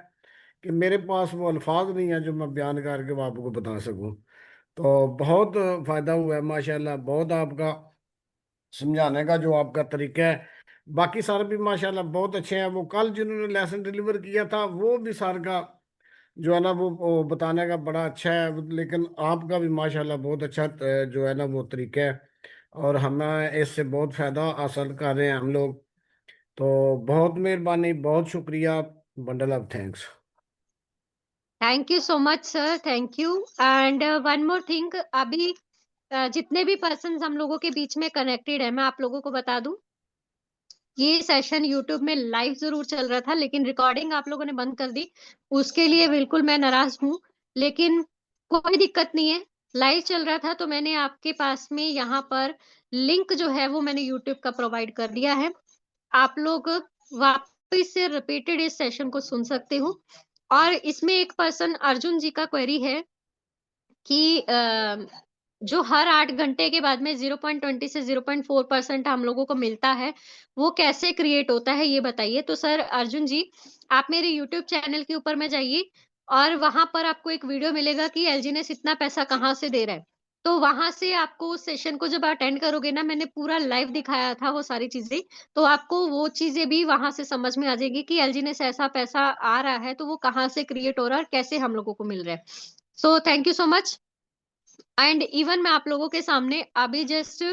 [SPEAKER 4] कि मेरे पास वो अल्फाज नहीं है जो मैं बयान करके वो आपको बता सकूं। तो बहुत फायदा हुआ है माशाल्लाह, बहुत आपका समझाने का जो आपका तरीका है। बाकी सर भी माशाल्लाह बहुत अच्छे हैं। वो कल जिन्होंने लेसन डिलीवर किया था वो भी सर का जो है ना वो बताने का बड़ा अच्छा है, लेकिन आपका भी माशाल्लाह बहुत अच्छा जो है ना वो तरीका है, और हमें इससे बहुत फायदा हासिल कर रहे हैं हम लोग। तो बहुत मेहरबानी, बहुत शुक्रिया। Bundle of thanks.
[SPEAKER 1] Thank you so much sir, thank you. And one more thing, अभी जितने भी पर्सन हम लोगों के बीच में कनेक्टेड है, मैं आप लोगों को बता दूं, ये सेशन यूट्यूब में लाइव जरूर चल रहा था, लेकिन रिकॉर्डिंग आप लोगों ने बंद कर दी। उसके लिए बिल्कुल मैं नाराज हूँ, लेकिन कोई दिक्कत नहीं है। लाइव चल रहा था तो मैंने आपके पास में यहाँ पर लिंक जो है वो मैंने यूट्यूब का प्रोवाइड कर दिया है। आप लोग वापस से रिपीटेड इस सेशन को सुन सकते हो। और इसमें एक पर्सन अर्जुन जी का क्वेरी है कि जो हर 8 घंटे के बाद में 0.20 से 0.4% हम लोगों को मिलता है, वो कैसे क्रिएट होता है ये बताइए। तो सर अर्जुन जी, आप मेरे यूट्यूब चैनल के ऊपर में जाइए और वहां पर आपको एक वीडियो मिलेगा कि एलजीनेस इतना पैसा कहाँ से दे रहा है। तो वहां से आपको उस सेशन को जब अटेंड करोगे ना, मैंने पूरा लाइव दिखाया था वो सारी चीजें, तो आपको वो चीजें भी वहां से समझ में आ जाएगी कि एलजीनेस ऐसा पैसा आ रहा है तो वो कहाँ से क्रिएट हो रहा है और कैसे हम लोगों को मिल रहा है। So thank you so much. And even मैं आप लोगों के सामने अभी जस्ट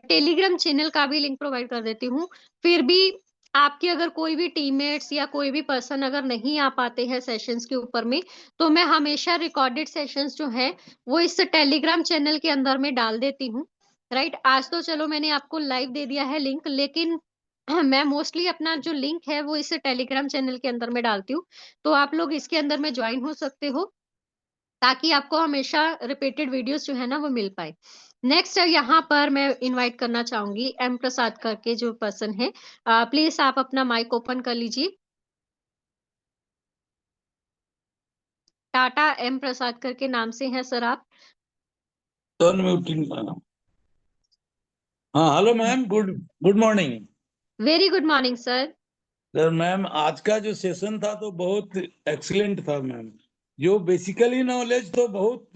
[SPEAKER 1] टेलीग्राम चैनल का भी लिंक प्रोवाइड कर देती हूँ। फिर भी आपके अगर कोई भी टीममेट्स या कोई भी पर्सन अगर नहीं आ पाते हैं सेशंस के ऊपर में, तो मैं हमेशा रिकॉर्डेड सेशंस जो है वो इस टेलीग्राम चैनल के अंदर में डाल देती हूँ। राइट, आज तो चलो मैंने आपको लाइव दे दिया है लिंक, लेकिन मैं मोस्टली अपना जो लिंक है वो इस टेलीग्राम चैनल के अंदर में डालती हूँ। तो आप लोग इसके अंदर में ज्वाइन हो सकते हो, ताकि आपको हमेशा रिपीटेड वीडियोस जो है ना वो मिल पाए। नेक्स्ट यहाँ पर मैं इनवाइट करना चाहूंगी एम प्रसाद करके जो पर्सन है, प्लीज आप अपना माइक ओपन कर लीजिए। टाटा एम प्रसाद करके नाम से हैं सर आप।
[SPEAKER 5] Turn muting. हाँ, hello ma'am, good good morning.
[SPEAKER 1] Very good morning sir.
[SPEAKER 5] Sir ma'am, आज का जो सेशन था तो बहुत एक्सीलेंट था मैम। जो बेसिकली नॉलेज तो बहुत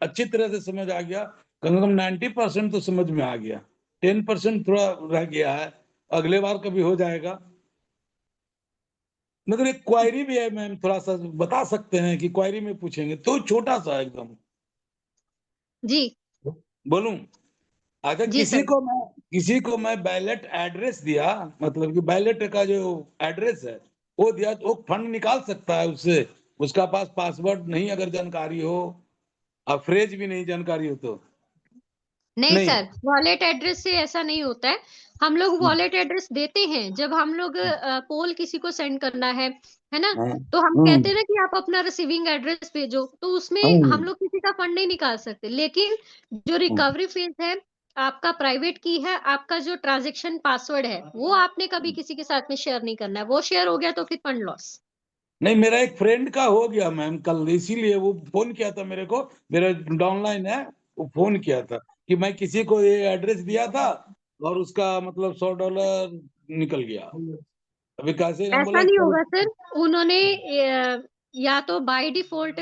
[SPEAKER 5] अच्छी तरह से समझ आ गया, कम से कम 90% तो समझ में आ गया। 10% थोड़ा रह गया है, अगले बार कभी हो जाएगा। मगर एक क्वायरी भी है मैम, थोड़ा सा बता सकते हैं कि क्वायरी में पूछेंगे तो छोटा सा एकदम।
[SPEAKER 1] जी
[SPEAKER 5] बोलूं? अगर
[SPEAKER 1] जी सर।
[SPEAKER 5] किसी को मैं बैलेट एड्रेस दिया, मतलब कि बैलेट का जो एड्रेस है वो दिया, तो वो फंड निकाल सकता है उससे। उसका पास पासवर्ड नहीं अगर जानकारी हो और फ्रेज भी नहीं जानकारी हो तो।
[SPEAKER 1] नहीं
[SPEAKER 5] नहीं।
[SPEAKER 1] सर, वॉलेट एड्रेस से ऐसा नहीं होता है। हम लोग वॉलेट एड्रेस देते हैं जब हम लोग पोल किसी को सेंड करना है ना।
[SPEAKER 5] हाँ।
[SPEAKER 1] तो हम कहते
[SPEAKER 5] हम्म।
[SPEAKER 1] हैं ना कि आप अपना रिसीविंग एड्रेस भेजो, तो उसमें हम
[SPEAKER 5] हम्म।
[SPEAKER 1] लोग किसी का फंड नहीं निकाल सकते। लेकिन जो रिकवरी फेज है, आपका प्राइवेट की है, आपका जो ट्रांजेक्शन पासवर्ड है, वो आपने कभी किसी के साथ में शेयर नहीं करना है। वो शेयर हो गया तो फिर फंड लॉस।
[SPEAKER 5] नहीं, मेरा एक फ्रेंड का हो गया मैम कल, इसीलिए वो फोन किया था मेरे को। मेरा डाउनलाइन है, वो फोन किया था कि मैं किसी को ये एड्रेस दिया था और उसका मतलब $100 निकल गया। अभी कैसे हम
[SPEAKER 1] ऐसा
[SPEAKER 5] बोला
[SPEAKER 1] नहीं
[SPEAKER 5] सर।
[SPEAKER 1] होगा सर। उन्होंने या तो बाय डिफॉल्ट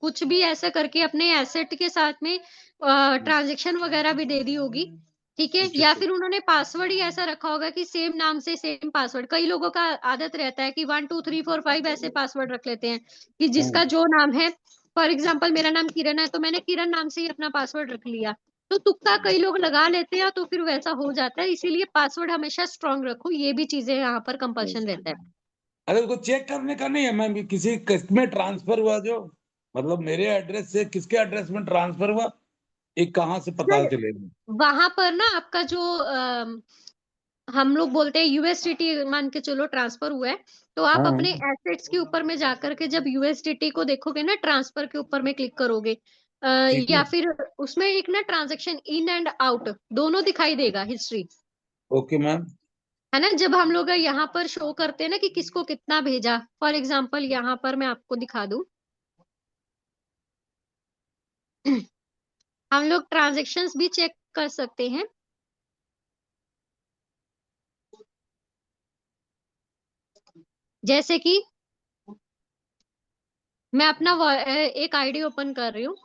[SPEAKER 1] कुछ भी ऐसा करके अपने एसेट के साथ में ट्रांजैक्शन वगैरह भी दे दी होगी, ठीक है।
[SPEAKER 5] अच्छा
[SPEAKER 1] या
[SPEAKER 5] अच्छा।
[SPEAKER 1] फिर उन्होंने पासवर्ड ही ऐसा रखा होगा कि सेम नाम से सेम पासवर्ड। कई लोगों का आदत रहता है कि 1 2 3 4 5 ऐसे पासवर्ड रख लेते हैं कि जिसका जो नाम है। फॉर एग्जाम्पल मेरा नाम किरण है, तो मैंने किरण नाम से ही अपना पासवर्ड रख लिया। तो तुक्का कई लोग लगा लेते हैं, तो फिर वैसा हो जाता है। इसीलिए पासवर्ड हमेशा स्ट्रांग रखो, ये भी चीजें यहाँ पर कंपल्शन रहता है।
[SPEAKER 5] अरे उसको चेक करने का नहीं है मैम, किसी किस में ट्रांसफर हुआ, जो मतलब मेरे एड्रेस से किसके एड्रेस में ट्रांसफर हुआ, ये कहाँ से पता
[SPEAKER 1] सर
[SPEAKER 5] चलेगा?
[SPEAKER 1] वहां पर ना आपका जो हम लोग बोलते हैं यूएसडीटी, मान के चलो ट्रांसफर हुआ है, तो आप
[SPEAKER 5] हाँ
[SPEAKER 1] अपने एसेट्स के ऊपर में जाकर के जब यूएसडीटी को देखोगे ना, ट्रांसफर के ऊपर में क्लिक करोगे,
[SPEAKER 5] ठीक है।
[SPEAKER 1] या फिर उसमें एक ना ट्रांजैक्शन इन एंड आउट दोनों दिखाई देगा, हिस्ट्री,
[SPEAKER 5] ओके मैम।
[SPEAKER 1] है ना। जब हम लोग यहाँ पर शो करते हैं ना कि किसको कितना भेजा, फॉर एग्जाम्पल यहाँ पर मैं आपको दिखा दूं, हम लोग ट्रांजेक्शन्स भी चेक कर सकते हैं। जैसे कि मैं अपना एक आईडी ओपन कर रही हूँ,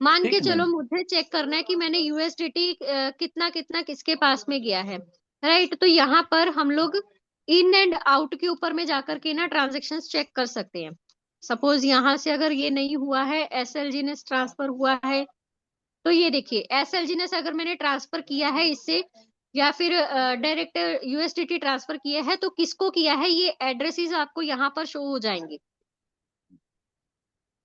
[SPEAKER 1] मान
[SPEAKER 5] ठीक
[SPEAKER 1] के
[SPEAKER 5] है
[SPEAKER 1] चलो
[SPEAKER 5] मैम।
[SPEAKER 1] मुझे चेक करना है कि मैंने यूएसडीटी कितना कितना किसके पास में गया है। राइट, तो यहाँ पर हम लोग इन एंड आउट के ऊपर में जाकर के ना ट्रांजेक्शन्स चेक कर सकते हैं। सपोज यहाँ से अगर ये नहीं हुआ है, एसएलजी ने ट्रांसफर हुआ है, तो ये देखिए एसएलजी ने अगर मैंने ट्रांसफर किया है इससे या फिर डायरेक्ट यूएसडीटी ट्रांसफर किया है तो किसको किया है, ये एड्रेसेस आपको यहाँ पर शो हो जाएंगे।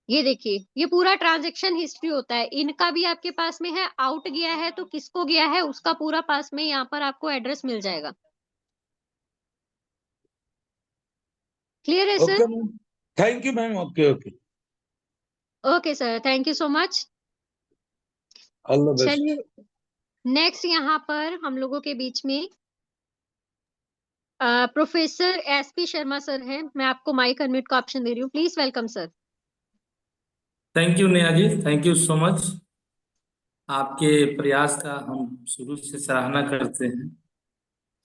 [SPEAKER 1] ये देखिए, ये पूरा ट्रांजैक्शन हिस्ट्री होता है, इनका भी आपके पास में है, आउट गया है तो किसको गया है उसका पूरा पास में यहाँ पर आपको एड्रेस मिल जाएगा। क्लियर है sir?
[SPEAKER 5] Okay ma'am, thank you ma'am. Okay okay,
[SPEAKER 1] okay sir, thank you so much.
[SPEAKER 5] All the best.
[SPEAKER 1] चलिए नेक्स्ट यहाँ पर हम लोगों के बीच में प्रोफेसर एसपी शर्मा सर हैं। मैं आपको माइक अनम्यूट का ऑप्शन दे रही हूँ, please welcome sir.
[SPEAKER 6] Thank you Neha ji, thank you so much. आपके प्रयास का हम शुरू से सराहना करते हैं।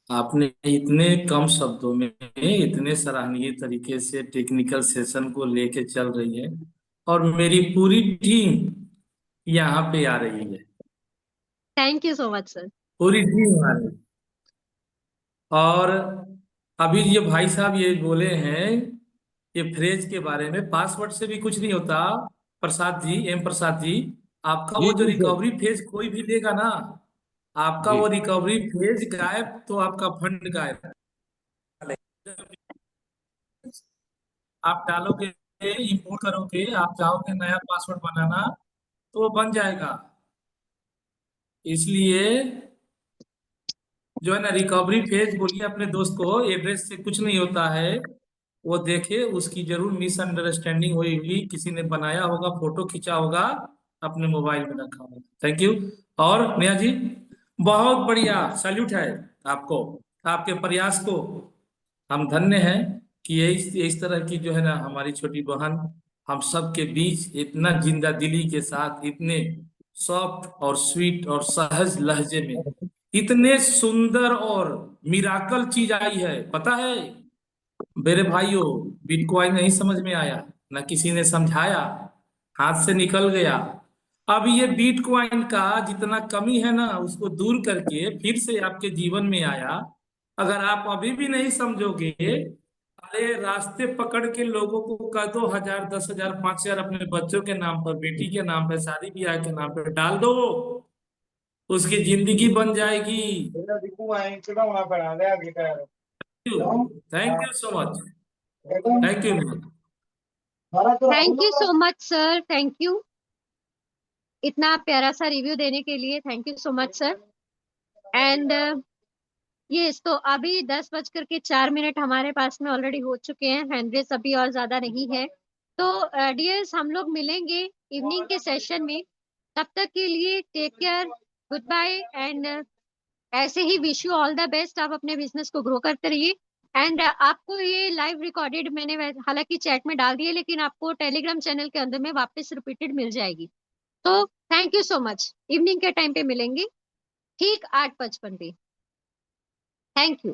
[SPEAKER 6] आपने इतने कम शब्दों में इतने सराहनीय तरीके से टेक्निकल सेशन को लेके चल रही है और मेरी पूरी टीम यहाँ पे आ रही है।
[SPEAKER 1] Thank you so much sir.
[SPEAKER 6] पूरी टीम आ रही है। और अभी ये भाई साहब ये बोले हैं ये फ्रेज के बारे में, पासवर्ड से भी कुछ नहीं होता। प्रसाद जी, एम प्रसाद जी, आपका
[SPEAKER 5] जी
[SPEAKER 6] वो जो
[SPEAKER 5] जी सर,
[SPEAKER 6] रिकवरी फेज कोई भी लेगा ना, आपका
[SPEAKER 5] जी
[SPEAKER 6] वो रिकवरी फेज गायब तो आपका फंड गायब। आप डालोगे, इंपोर्ट करोगे, आप चाहोगे नया पासवर्ड बनाना तो वो बन जाएगा। इसलिए जो है ना रिकवरी फेज, बोलिए अपने दोस्त को एड्रेस से कुछ नहीं होता है, वो देखे, उसकी जरूर मिसअंडरस्टैंडिंग हुई हुई, किसी ने बनाया होगा, फोटो खींचा होगा, अपने मोबाइल में रखा होगा। Thank you. और नेहा जी, बहुत बढ़िया, सैल्यूट है आपको, आपके प्रयास को। हम धन्य हैं कि ये इस तरह की जो है ना हमारी छोटी बहन हम सब के बीच इतना जिंदा दिली के साथ, इतने सॉफ्ट और स्वीट और सहज लहजे में इतने सुंदर और मिराकल चीज आई है। पता है मेरे भाइयों, बिटकॉइन नहीं समझ में आया, न किसी ने समझाया, हाथ से निकल गया। अब ये बिटकॉइन का जितना कमी है ना, उसको दूर करके फिर से आपके जीवन में आया। अगर आप अभी भी नहीं समझोगे, अरे रास्ते पकड़ के लोगों को कह दो 1000, 10,000, 5,000 अपने बच्चों के नाम पर, बेटी के नाम पर, शादी ब्याह के नाम पर डाल दो, उसकी जिंदगी बन जाएगी। Thank you so much, thank you.
[SPEAKER 1] Thank you so much sir, thank you इतना प्यारा सा रिव्यू देने के लिए, thank you so much sir. And ये तो अभी 10:04 हमारे पास में ऑलरेडी हो चुके हैं, हैंड्रेस अभी और ज्यादा नहीं है। तो डियर्स हम लोग मिलेंगे इवनिंग के सेशन में, तब तक के लिए take care, good bye and ऐसे ही wish you all the best. आप अपने बिजनेस को ग्रो करते रहिए। एंड आपको ये लाइव रिकॉर्डेड मैंने हालांकि चैट में डाल दिए, लेकिन आपको टेलीग्राम चैनल के अंदर में वापस रिपीटेड मिल जाएगी। तो thank you so much, evening के टाइम पे मिलेंगे ठीक 8:55 पे। Thank you.